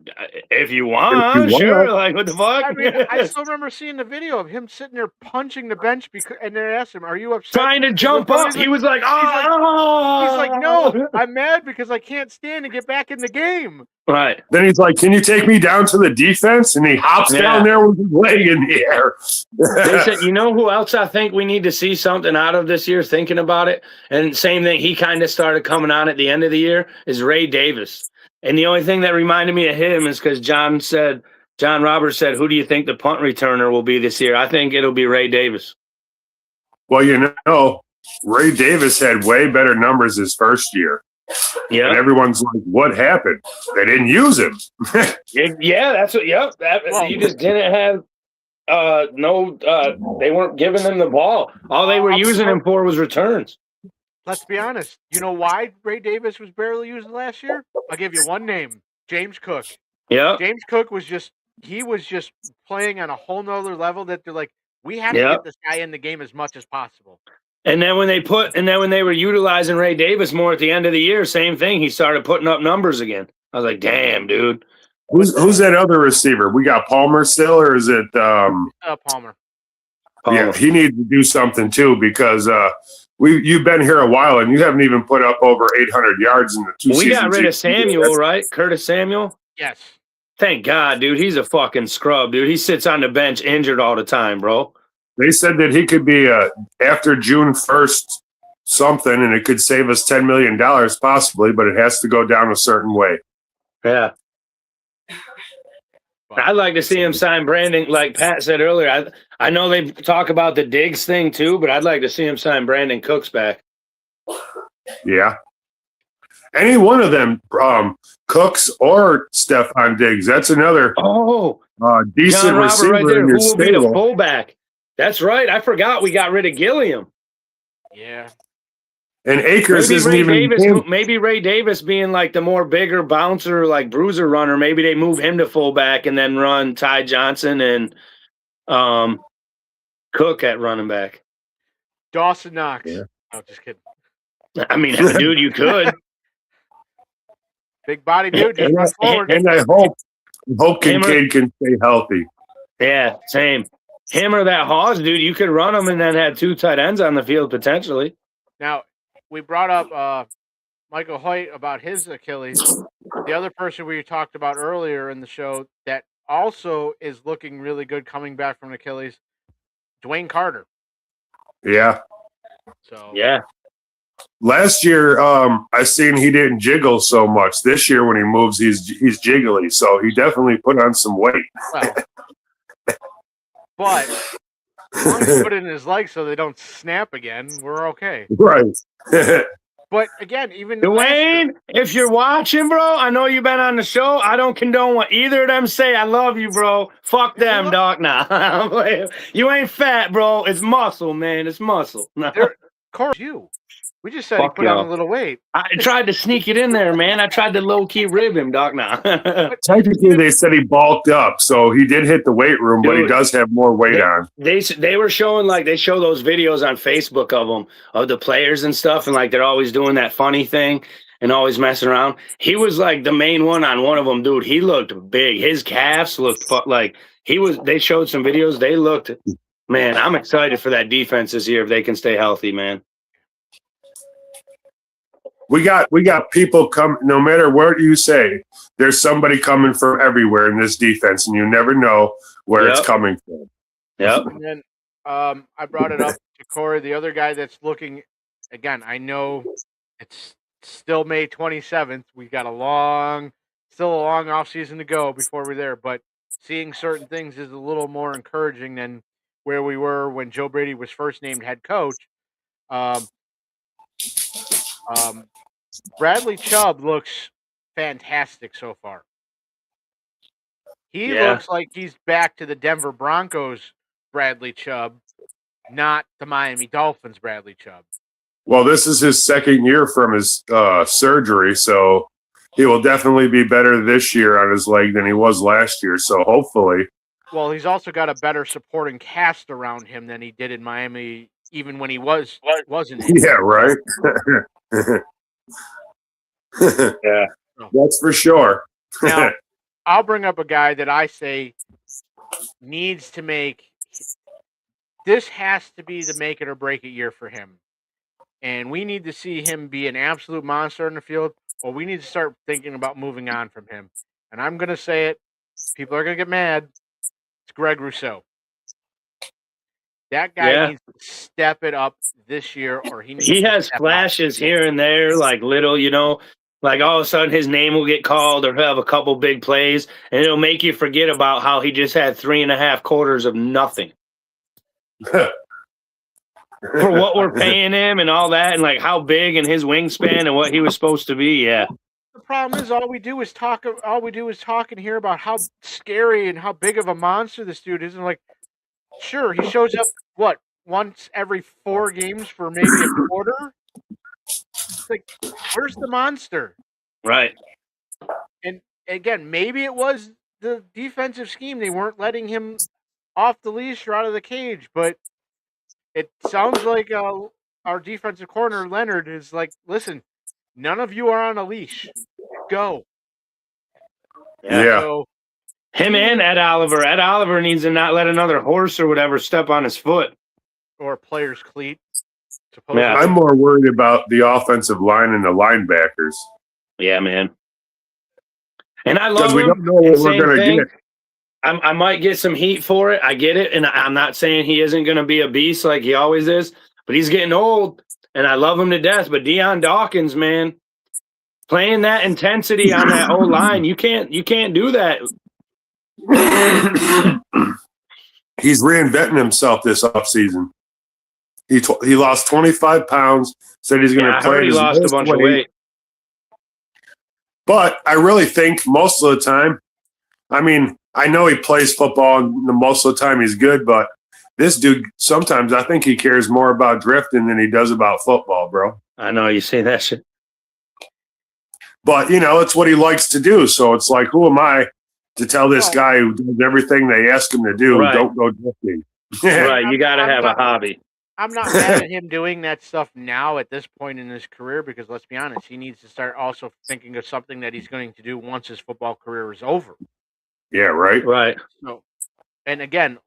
if you want, If you sure." want. Like, what the fuck? I mean, I still remember seeing the video of him sitting there punching the bench and they asked him, "Are you upset?" Trying to jump up. He was like, "Oh!" He's like, "No, I'm mad because I can't stand and get back in the game." Right. Then he's like, can you take me down to the defense? And he hops Yeah. down there with his leg in the air. They said, you know who else I think we need to see something out of this year, thinking about it? And same thing, he kind of started coming on at the end of the year, is Ray Davis. And the only thing that reminded me of him is because John said John Roberts said, "Who do you think the punt returner will be this year?" I think it'll be Ray Davis. Well, Ray Davis had way better numbers his first year. Yeah, And everyone's like, what happened? They didn't use him. yeah, that's what. Yep, you just didn't have. They weren't giving them the ball. All they were using him for was returns. Let's be honest. You know why Ray Davis was barely used last year? I'll give you one name: James Cook. Yeah, James Cook was just playing on a whole nother level that they're like, we have to get this guy in the game as much as possible. And then when they were utilizing Ray Davis more at the end of the year, same thing. He started putting up numbers again. I was like, damn, dude. Who's that other receiver? We got Palmer still, or is it Palmer? Yeah, he needs to do something too, because you've been here a while and you haven't even put up over 800 yards in the 2 seasons. We got rid of Samuel, right? Curtis Samuel? Yes. Thank God, dude. He's a fucking scrub, dude. He sits on the bench injured all the time, bro. They said that he could be after June 1st something, and it could save us $10 million possibly, but it has to go down a certain way. Yeah. I'd like to see him sign Brandon, like Pat said earlier. I know they talk about the Diggs thing too, but I'd like to see him sign Brandon Cooks back. Yeah. Any one of them, Cooks or Stephon Diggs. That's another decent John Robert receiver right there. in your Who will be the stable. fullback? That's right. I forgot we got rid of Gilliam. Yeah. And Akers isn't even. Maybe Ray Davis being like the more bigger bouncer, like bruiser runner. Maybe they move him to fullback and then run Ty Johnson and Cook at running back. Dawson Knox. Yeah. Oh, just kidding. I mean, dude, you could. Big body dude. Just run forward. And I hope Kincaid can stay healthy. Yeah, same. Him or that Hawes, dude, you could run them and then have 2 tight ends on the field potentially. Now, we brought up Michael Hoyt about his Achilles. The other person we talked about earlier in the show that also is looking really good coming back from Achilles, Dwayne Carter. Yeah. So yeah. Last year, I seen he didn't jiggle so much. This year, when he moves, he's jiggly. So he definitely put on some weight. Well, but as long as you put it in his legs so they don't snap again, we're okay. Right. But again, even Dwayne, if you're watching, bro, I know you've been on the show. I don't condone what either of them say. I love you, bro. Fuck them, dog. Nah. You ain't fat, bro. It's muscle, man. It's muscle. Nah. Of course, you. We just said he put on a little weight. I tried to sneak it in there, man. I tried to low-key rib him, dog. Nah. Technically, they said he bulked up, so he did hit the weight room, but he does have more weight on. They were showing, like, they show those videos on Facebook of them, of the players and stuff, and, like, they're always doing that funny thing and always messing around. He was, like, the main one on one of them, dude. He looked big. His calves looked like he was – they showed some videos. They looked – man, I'm excited for that defense this year if they can stay healthy, man. We got people come. No matter what you say, there's somebody coming from everywhere in this defense, and you never know where it's coming from. Yep. And then I brought it up to Corey, the other guy that's looking. Again, I know it's still May 27th. We got still a long off season to go before we're there. But seeing certain things is a little more encouraging than where we were when Joe Brady was first named head coach. Bradley Chubb looks fantastic so far. He looks like he's back to the Denver Broncos Bradley Chubb, not the Miami Dolphins Bradley Chubb. Well, this is his second year from his surgery, so he will definitely be better this year on his leg than he was last year. So hopefully. Well, he's also got a better supporting cast around him than he did in Miami, even when he wasn't. Yeah, right. Yeah, that's for sure. Now, I'll bring up a guy that I say needs to make this has to be the make it or break it year for him. And we need to see him be an absolute monster in the field, or we need to start thinking about moving on from him. And I'm going to say it. People are going to get mad. It's Greg Rousseau. That guy needs to step it up this year, or he has flashes here and there, like little, Like all of a sudden his name will get called or he'll have a couple big plays and it'll make you forget about how he just had 3.5 quarters of nothing for what we're paying him and all that and like how big and his wingspan and what he was supposed to be. Yeah. The problem is all we do is talk and hear about how scary and how big of a monster this dude is. And like, sure, he shows up once every 4 games for maybe a quarter. It's like, where's the monster? Right. And again, maybe it was the defensive scheme. They weren't letting him off the leash or out of the cage, but it sounds like our defensive corner, Leonard, is like, listen, none of you are on a leash. Go. Yeah. So, Him and Ed Oliver. Ed Oliver needs to not let another horse or whatever step on his foot. or a player's cleat. Supposedly. Yeah. I'm more worried about the offensive line and the linebackers. Yeah, man. And I Because love we him. don't know what And we're same going to thing, get. I might get some heat for it. I get it. And I'm not saying he isn't going to be a beast like he always is, but he's getting old and I love him to death. But Deion Dawkins, man, playing that intensity on that O line, you can't do that. He's reinventing himself this offseason. He lost 25 pounds, said he's going Yeah, to I play heard he his lost a best bunch of weight. weight. But I really think most of the time, I mean, I know he plays football and most of the time he's good, but this dude, sometimes I think he cares more about drifting than he does about football, bro. I know you say that shit. But, you know, it's what he likes to do. So it's like, who am I to tell this guy who does everything they ask him to do, Right. don't go drifting? Right. You got to have a hobby. I'm not mad at him doing that stuff now at this point in his career because let's be honest, he needs to start also thinking of something that he's going to do once his football career is over. Yeah, right? Right. So, and again,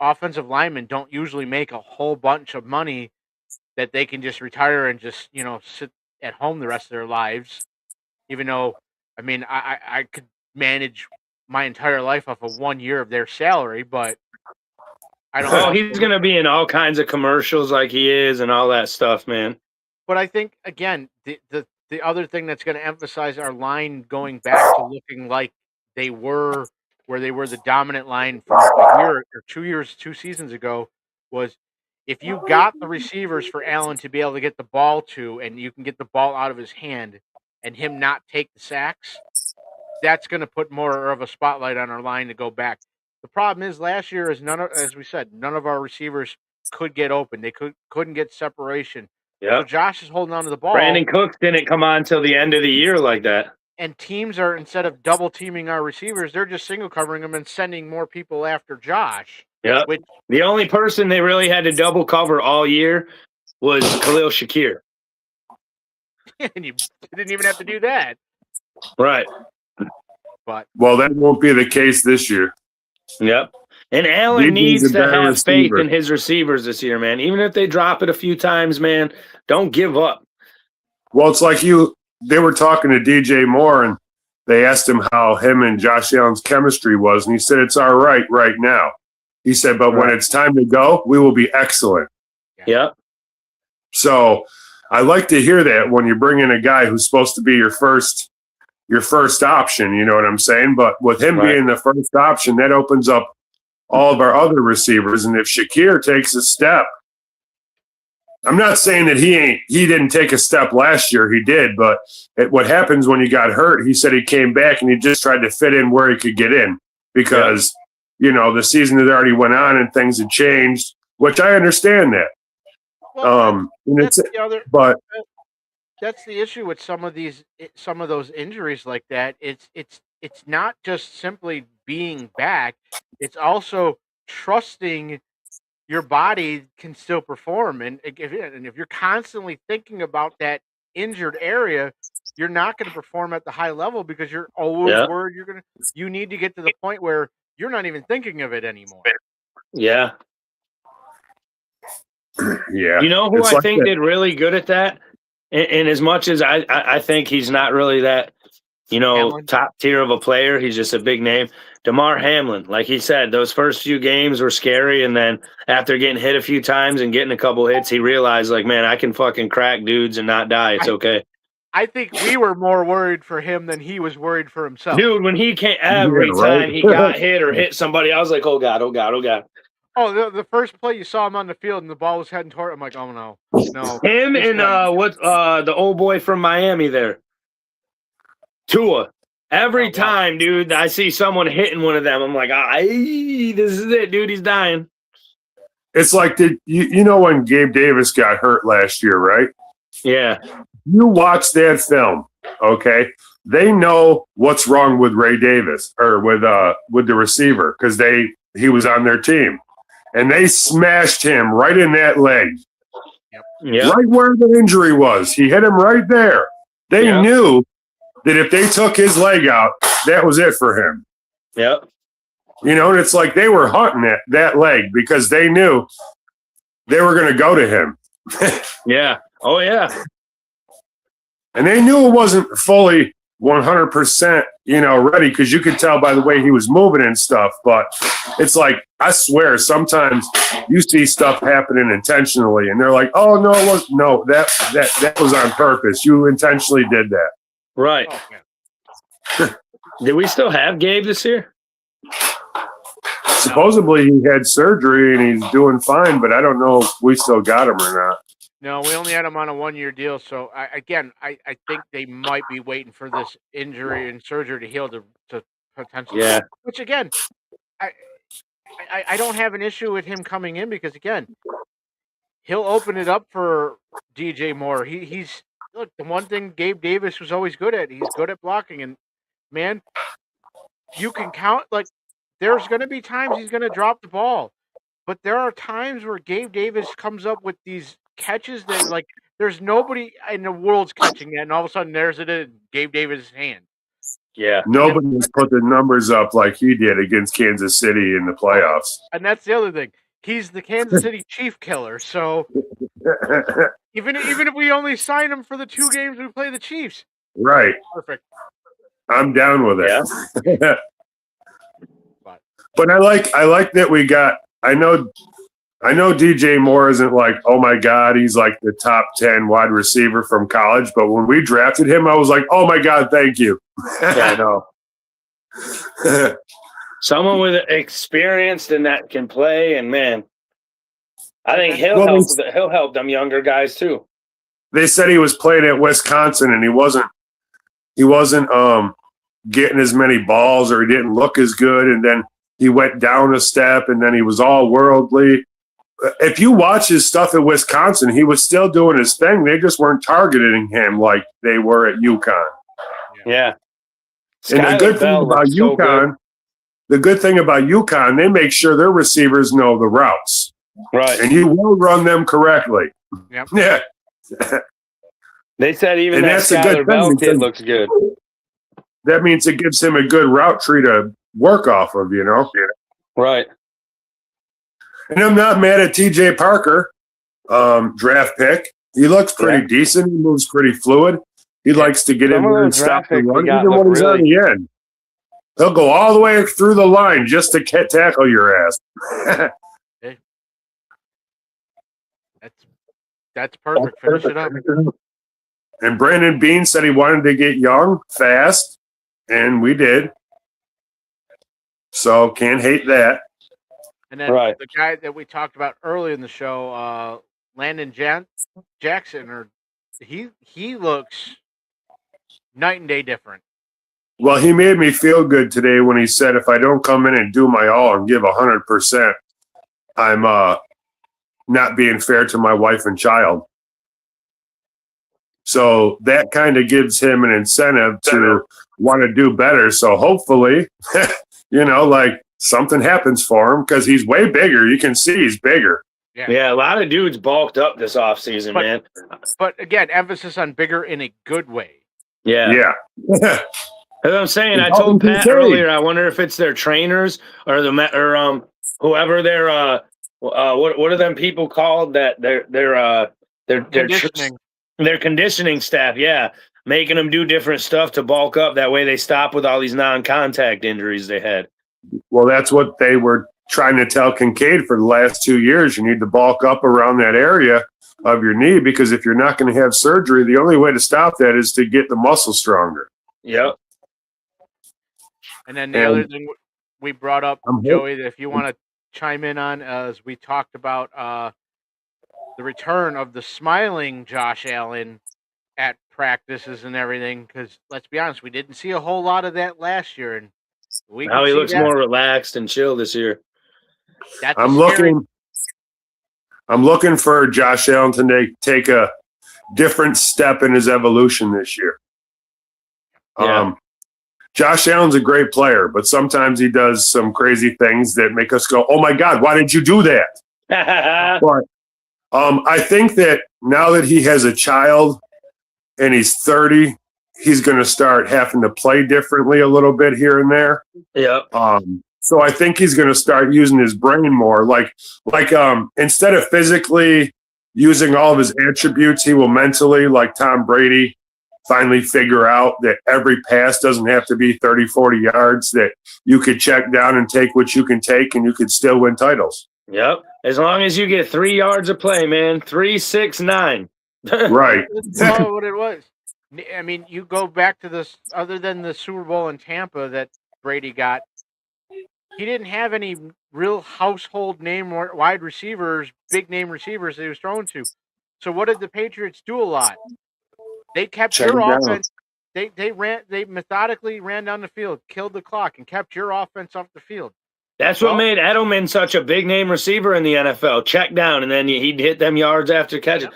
offensive linemen don't usually make a whole bunch of money that they can just retire and just, sit at home the rest of their lives. Even though, I mean, I could manage my entire life off of 1 year of their salary, but I don't know. Oh, he's going to be in all kinds of commercials like he is and all that stuff, man. But I think, again, the other thing that's going to emphasize our line going back to looking like they were where they were the dominant line from a year or 2 years, 2 seasons ago was if you got the receivers for Allen to be able to get the ball to and you can get the ball out of his hand and him not take the sacks, that's going to put more of a spotlight on our line to go back. The problem is last year is as we said, none of our receivers could get open. They couldn't get separation. Yeah. So Josh is holding on to the ball. Brandon Cooks didn't come on till the end of the year like that. And teams are, instead of double teaming our receivers, they're just single covering them and sending more people after Josh. Yeah. Which, The only person they really had to double cover all year was Khalil Shakir. and you didn't even have to do that. Right. But Well, that won't be the case this year. Yep. And Allen DJ's needs a to better have faith receiver. in his receivers this year, man. Even if they drop it a few times, man, don't give up. Well, it's like they were talking to DJ Moore and they asked him how him and Josh Allen's chemistry was. And he said, it's all right now. He said, but when it's time to go, we will be excellent. Yep. So I like to hear that when you bring in a guy who's supposed to be your first option, you know what I'm saying? But with him Right. being the first option, that opens up all of our other receivers. And if Shakir takes a step, I'm not saying that he didn't take a step last year. He did, but what happens when he got hurt, he said he came back and he just tried to fit in where he could get in because, the season had already went on and things had changed, which I understand that. well, And that's it's, the other. but That's the issue with some of those injuries like that. It's not just simply being back. It's also trusting your body can still perform. And if you're constantly thinking about that injured area, you're not going to perform at the high level because you're always worried you need to get to the point where you're not even thinking of it anymore. Yeah. yeah, You know who It's I like think that. did really good at that? And as much as I think he's not really that, Hamlin? top tier of a player, he's just a big name. DeMar Hamlin, like he said, those first few games were scary. And then after getting hit a few times and getting a couple hits, he realized, like, man, I can fucking crack dudes and not die. It's okay. I think we were more worried for him than he was worried for himself. Dude, when he came, every Yeah, right. time he got hit or hit somebody, I was like, oh God, oh God, oh God. Oh, the first play you saw him on the field and the ball was heading toward him. I'm like, oh no. Him He's and done. the old boy from Miami there, Tua. Every Oh, wow. time, dude, I see someone hitting one of them, I'm like, this is it, dude. He's dying. It's like you know when Gabe Davis got hurt last year, right? Yeah, You watch that film, okay? They know what's wrong with Ray Davis or with the receiver because he was on their team, and they smashed him right in that leg, yeah, right where the injury was. He hit him right there. They Yeah. knew that if they took his leg out, that was it for him. yep, You know, and it's like they were hunting that leg because they knew they were going to go to him. yeah. Oh yeah, And they knew it wasn't fully 100%, ready because you could tell by the way he was moving and stuff. But it's like, I swear, sometimes you see stuff happening intentionally and they're like, oh, no, that was on purpose. You intentionally did that. right. Oh, man. Did we still have Gabe this year? Supposedly he had surgery and he's doing fine, but I don't know if we still got him or not. No, we only had him on a 1-year deal. So I think they might be waiting for this injury and surgery to heal to potentially. Yeah. Which again, I don't have an issue with him coming in because again, he'll open it up for DJ Moore. He's look, the one thing Gabe Davis was always good at. He's good at blocking, and man, you can count like there's going to be times he's going to drop the ball, but there are times where Gabe Davis comes up with these catches that like there's nobody in the world's catching that, and all of a sudden there's it in Gabe Davis' hand. Yeah. Nobody's put the numbers up like he did against Kansas City in the playoffs. And that's the other thing. He's the Kansas City Chief killer. So even if we only sign him for the 2 games we play the Chiefs, Right. perfect. I'm down with it. Yeah. But I like that we got. I know DJ Moore isn't like, oh my God, he's like the top 10 wide receiver from college. But when we drafted him, I was like, oh my God, thank you. Yeah, I know. Someone with experience and that can play, and man, I think he'll help them younger guys too. They said he was playing at Wisconsin and he wasn't getting as many balls, or he didn't look as good, and then he went down a step and then he was all worldly. If you watch his stuff at Wisconsin, he was still doing his thing. They just weren't targeting him like they were at UConn. Yeah. And the good thing about UConn, they make sure their receivers know the routes. Right. And you will run them correctly. Yep. Yeah. They said even And that that's a good Skyler Bell thing kid because- looks good. That means it gives him a good route tree to work off of, Right. And I'm not mad at TJ Parker, draft pick. He looks pretty decent. He moves pretty fluid. He likes to get in there and stop the run, even when he's on the end. He'll go all the way through the line just to tackle your ass. That's perfect. Finish it up. And Brandon Bean said he wanted to get young, fast, and we did. So can't hate that. And then Right. the guy that we talked about early in the show, Landon Jackson, he looks night and day different. Well, he made me feel good today when he said, if I don't come in and do my all and give 100%, I'm not being fair to my wife and child. So that kind of gives him an incentive to want to do better. So hopefully, like something happens for him because he's way bigger. You can see he's bigger. Yeah, a lot of dudes bulked up this offseason, man. But again, emphasis on bigger in a good way. Yeah. Yeah. That's what I'm saying. I It's told all Pat PK. earlier, I wonder if it's their trainers or whoever their what are them people called that their Conditioning. their conditioning staff, yeah, making them do different stuff to bulk up. That way they stop with all these non-contact injuries they had. Well, that's what they were trying to tell Kincaid for the last 2 years. You need to bulk up around that area of your knee, because if you're not going to have surgery, the only way to stop that is to get the muscle stronger. Yep. And then the other thing we brought up, I'm Joey, that if you want to chime in on, as we talked about the return of the smiling Josh Allen at practices and everything, because let's be honest, we didn't see a whole lot of that last year, and Now he looks more relaxed and chill this year. That's I'm looking for Josh Allen to take a different step in his evolution this year. Yeah. Josh Allen's a great player, but sometimes he does some crazy things that make us go, "Oh my God, why did you do that?" But I think that now that he has a child and he's 30, he's going to start having to play differently a little bit here and there. Yep. So I think he's going to start using his brain more. Like instead of physically using all of his attributes, he will mentally, like Tom Brady, finally figure out that every pass doesn't have to be 30, 40 yards, that you could check down and take what you can take and you could still win titles. Yep. As long as you get 3 yards of play, man. 3, 6, 9. Right. That's probably what it was. I mean, you go back to this, other than the Super Bowl in Tampa that Brady got, he didn't have any real household name wide receivers, big name receivers that he was thrown to. So what did the Patriots do a lot? They kept your offense. They methodically ran down the field, killed the clock, and kept your offense off the field. That's what made Edelman such a big name receiver in the NFL. Check down, and then he'd hit them yards after catch. Yep.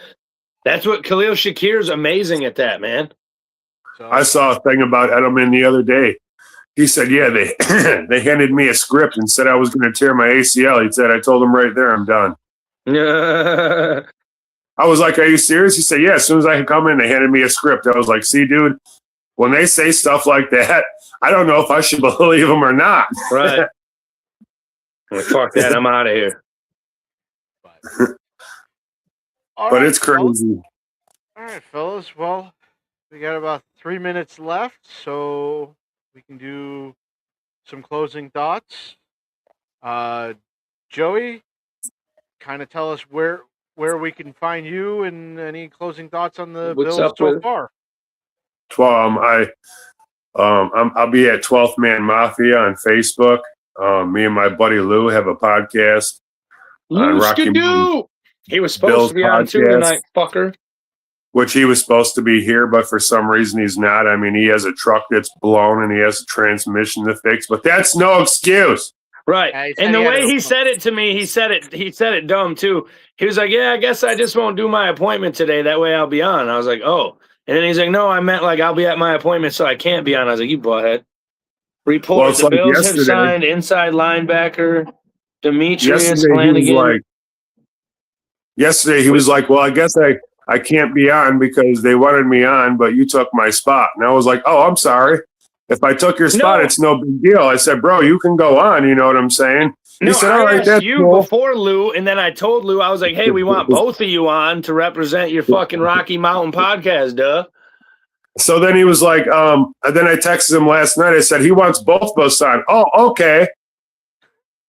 That's what Khalil Shakir's amazing at that, man. So, I saw a thing about Edelman the other day. He said, yeah, they handed me a script and said I was going to tear my ACL. He said, I told him right there, I'm done. I was like, are you serious? He said, yeah, as soon as I could come in, they handed me a script. I was like, see, dude, when they say stuff like that, I don't know if I should believe them or not. Right. Well, fuck that. I'm out of here. But it's crazy. All right, fellas. Well, we got about 3 minutes left, so we can do some closing thoughts. Joey, kind of tell us where we can find you and any closing thoughts on the Bills so far. I'll be at 12th Man Mafia on Facebook. Me and my buddy Lou have a podcast. He was supposed to be on too tonight, fucker. Which he was supposed to be here, but for some reason he's not. I mean, he has a truck that's blown and he has a transmission to fix, but that's no excuse. Right. And the way he said it to me, he said it dumb too. He was like, yeah, I guess I just won't do my appointment today. That way I'll be on. I was like, oh. And then he's like, no, I meant like I'll be at my appointment, so I can't be on. I was like, you butthead. Report the Bills have signed inside linebacker Demetrius Flanagan. Yesterday he was like, well, I guess I can't be on because they wanted me on, but you took my spot. And I was like, oh, I'm sorry. If I took your spot, it's no big deal. I said, bro, you can go on. You know what I'm saying? He said, all right, that's cool. Before Lou, and then I told Lou, I was like, hey, we want both of you on to represent your fucking Rocky Mountain podcast, duh. So then he was like, and then I texted him last night. I said, he wants both of us on. Oh, okay.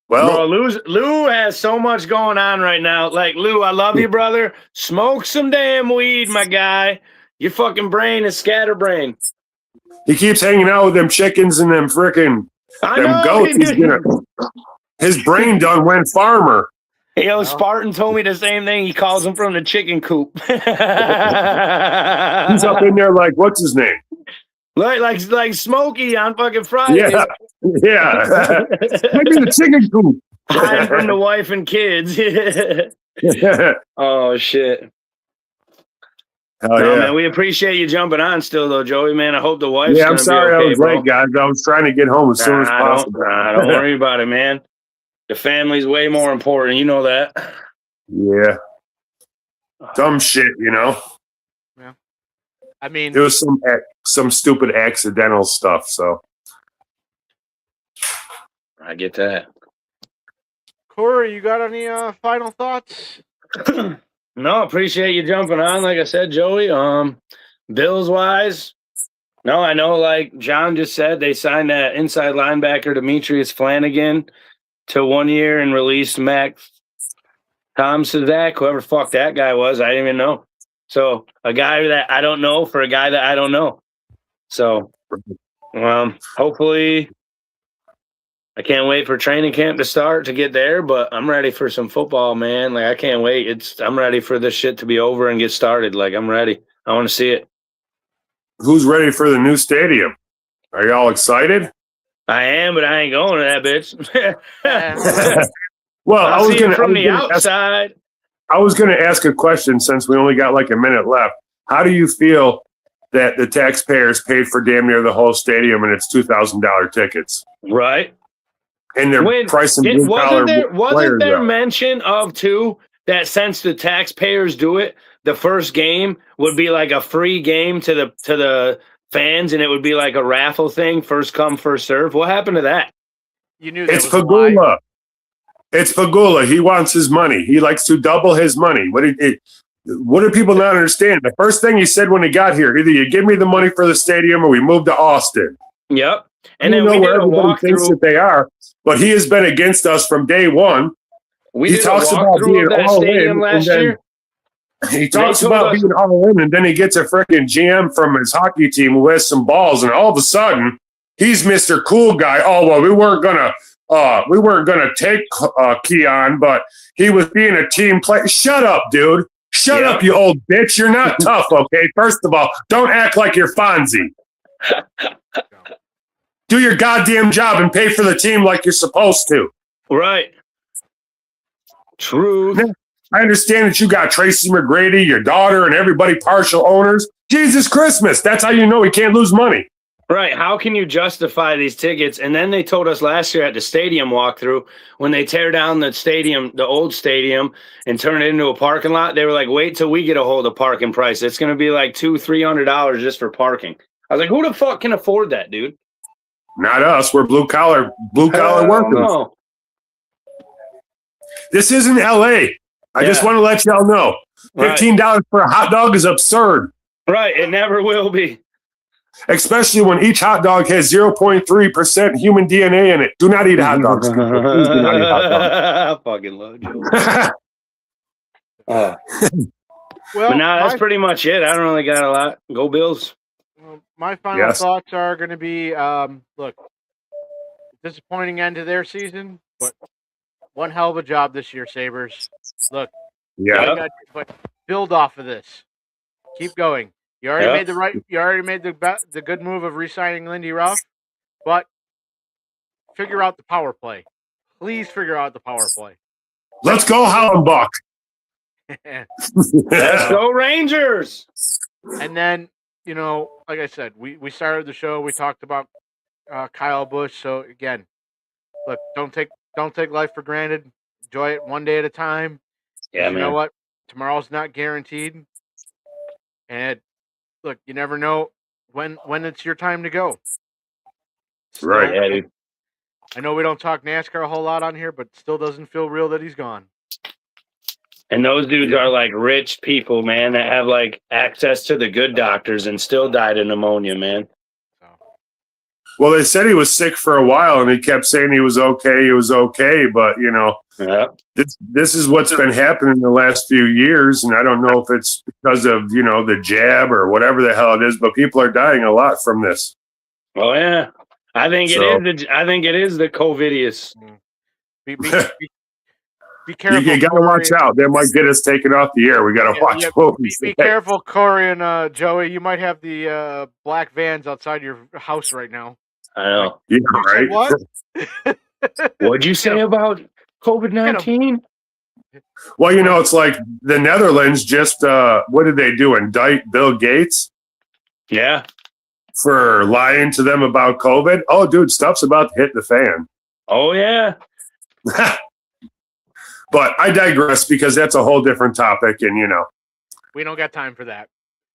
Well, bro, Lou has so much going on right now. Like, Lou, I love you, brother. Smoke some damn weed, my guy. Your fucking brain is scatterbrain. He keeps hanging out with them chickens and them freaking goats. His brain done went farmer. Yo, Spartan told me the same thing. He calls him from the chicken coop. He's up in there like, what's his name? Like Smokey on fucking Friday. Yeah. Maybe the chicken coop. Hiding from the wife and kids. Oh, shit. Man, we appreciate you jumping on still, though, Joey, man. I hope the wife's I'm sorry I was late, guys. I was trying to get home as soon as possible. Don't worry about it, man. The family's way more important. You know that. Yeah. Dumb shit, you know? Yeah. I mean, it was some stupid accidental stuff, so. I get that. Corey, you got any final thoughts? No, appreciate you jumping on. Like I said, Joey, Bills wise, no, I know, like John just said, they signed that inside linebacker Demetrius Flanagan to 1 year and released Mac Tom Sazak, whoever fuck that guy was, I didn't even know. So a guy that I don't know for a guy that I don't know. So hopefully I can't wait for training camp to start to get there, but I'm ready for some football, man. Like I can't wait. I'm ready for this shit to be over and get started. Like I'm ready. I want to see it. Who's ready for the new stadium? Are y'all excited? I am, but I ain't going to that bitch. Well, I was gonna from the outside. I was gonna ask a question since we only got like a minute left. How do you feel that the taxpayers paid for damn near the whole stadium and it's $2,000 tickets? Right. And they're pricing blue collar players. Wasn't there mention of too that since the taxpayers do it, the first game would be like a free game to the fans, and it would be like a raffle thing, first come, first serve. What happened to that? You knew that it's was Pagula. It's Pagula. He wants his money. He likes to double his money. What do people not understand? The first thing he said when he got here, either you give me the money for the stadium or we move to Austin. Yep. And then we did a walkthrough. That they are, but he has been against us from day one. He talks about being all in last year. He talks about being all in, and then he gets a freaking GM from his hockey team who has some balls, and all of a sudden he's Mr. Cool Guy. Oh well, we weren't gonna take Keon, but he was being a team player. Shut up, dude. Shut up, you old bitch. You're not tough, okay? First of all, don't act like you're Fonzie. Do your goddamn job and pay for the team like you're supposed to. Right. True. I understand that you got Tracy McGrady, your daughter, and everybody partial owners. Jesus Christmas. That's how you know he can't lose money. Right. How can you justify these tickets? And then they told us last year at the stadium walkthrough, when they tear down the stadium, the old stadium, and turn it into a parking lot, they were like, wait till we get a hold of parking price. It's going to be like $200-$300 just for parking. I was like, who the fuck can afford that, dude? Not us. We're blue collar workers. No. This isn't LA. I just want to let y'all know. $15 for a hot dog is absurd. Right. It never will be. Especially when each hot dog has 0.3% human DNA in it. Do not eat hot dogs. Please do not eat hot dogs. I fucking love you. But now that's pretty much it. I don't really got a lot. Go Bills. My final thoughts are going to be, look, disappointing end to their season, but one hell of a job this year, Sabres. Look, but build off of this. Keep going. You already made the good move of re-signing Lindy Ruff, but figure out the power play. Please figure out the power play. Let's go, Hollenbach. Let's go, Rangers. And then, like I said, we started the show. We talked about Kyle Busch. So again, look, don't take life for granted. Enjoy it one day at a time. Yeah, man. You know what? Tomorrow's not guaranteed. And look, you never know when it's your time to go. Right. Yeah, dude. I know we don't talk NASCAR a whole lot on here, but it still doesn't feel real that he's gone. And those dudes are like rich people, man, that have like access to the good doctors and still died of pneumonia, man. Well, they said he was sick for a while, and he kept saying he was okay. But, this is what's been happening the last few years, and I don't know if it's because of, the jab or whatever the hell it is, but people are dying a lot from this. Oh, yeah. I think it is the COVIDius. Be careful. You got to watch out. They might get us taken off the air. We got to watch. Be careful, Corey and Joey. You might have the black vans outside your house right now. I know. Yeah, right. What? What'd you say about COVID-19? Well, it's like the Netherlands just, what did they do? Indict Bill Gates? Yeah. For lying to them about COVID? Oh, dude, stuff's about to hit the fan. Oh, yeah. But I digress because that's a whole different topic, and we don't got time for that.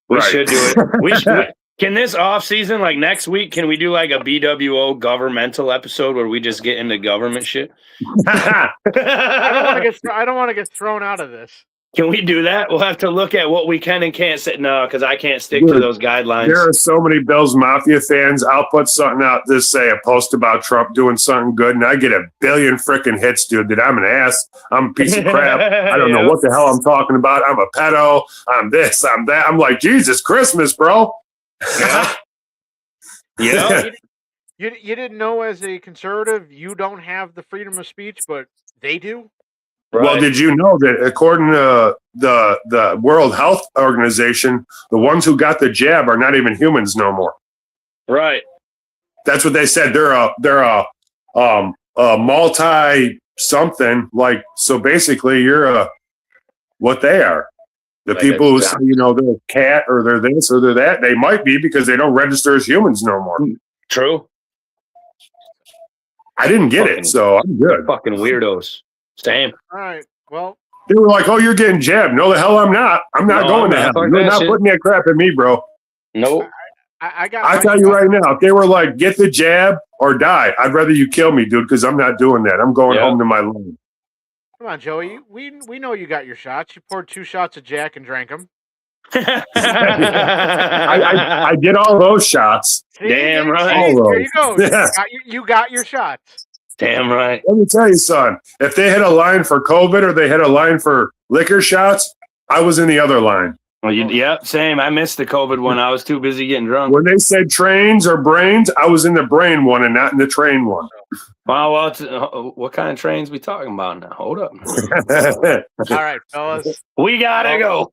We should do it. Can this off season, like next week, can we do like a BWO governmental episode where we just get into government shit? I don't want to get thrown out of this. Can we do that? We'll have to look at what we can and can't say. No, because I can't stick to Dude, those guidelines. There are so many Bills Mafia fans. I'll put something out this, say a post about Trump doing something good, and I get a billion freaking hits, dude, that I'm an ass. I'm a piece of crap. I don't know what the hell I'm talking about. I'm a pedo. I'm this, I'm that. I'm like, Jesus Christmas, bro. Yeah. Yeah. You didn't know, as a conservative, you don't have the freedom of speech, but they do. Right. Well, did you know that according to the World Health Organization, the ones who got the jab are not even humans no more? Right. That's what they said. They're a multi something, like, so basically you're what they are. The Like people who a- say, they're a cat or they're this or they're that, they might be because they don't register as humans no more. True. I didn't get it, so I'm good. Fucking weirdos. Same. All right. Well, They were like, "Oh, you're getting jabbed." No, the hell I'm not. I'm not No, going I'm to hell. not fuck You're that not shit. putting that crap in me, bro. Nope. I got. I my tell you shot. right now, if they were like, "Get the jab or die," I'd rather you kill me, dude, because I'm not doing that. I'm going Yeah. home to my lane. Come on, Joey. We know you got your shots. You poured 2 shots of Jack and drank them. I did all those shots. Damn right. See, All there you go. Yeah. You got your shots. Damn right. Let me tell you, son, if they had a line for COVID or they had a line for liquor shots, I was in the other line. Well, yep, same. I missed the COVID one. I was too busy getting drunk. When they said trains or brains, I was in the brain one and not in the train one. Well, what kind of trains we talking about now? Hold up. All right, fellas. We gotta go.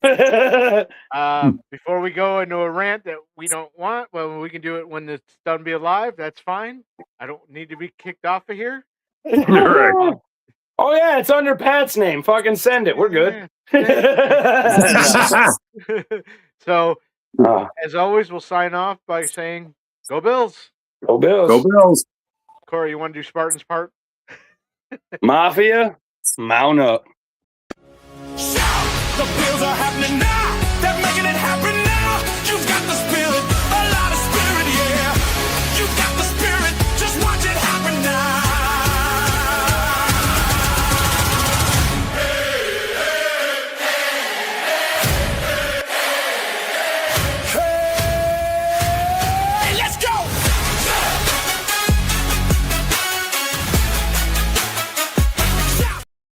Before we go into a rant that we don't want, well, we can do it when it's done. Be alive. That's fine. I don't need to be kicked off of here. You're right. Oh yeah, it's under Pat's name. Fucking send it. We're good. So, as always, we'll sign off by saying, "Go Bills." Go Bills. Go Bills. Corey, you want to do Spartans part? Mafia, mount up. Shout! The Bills are happening now.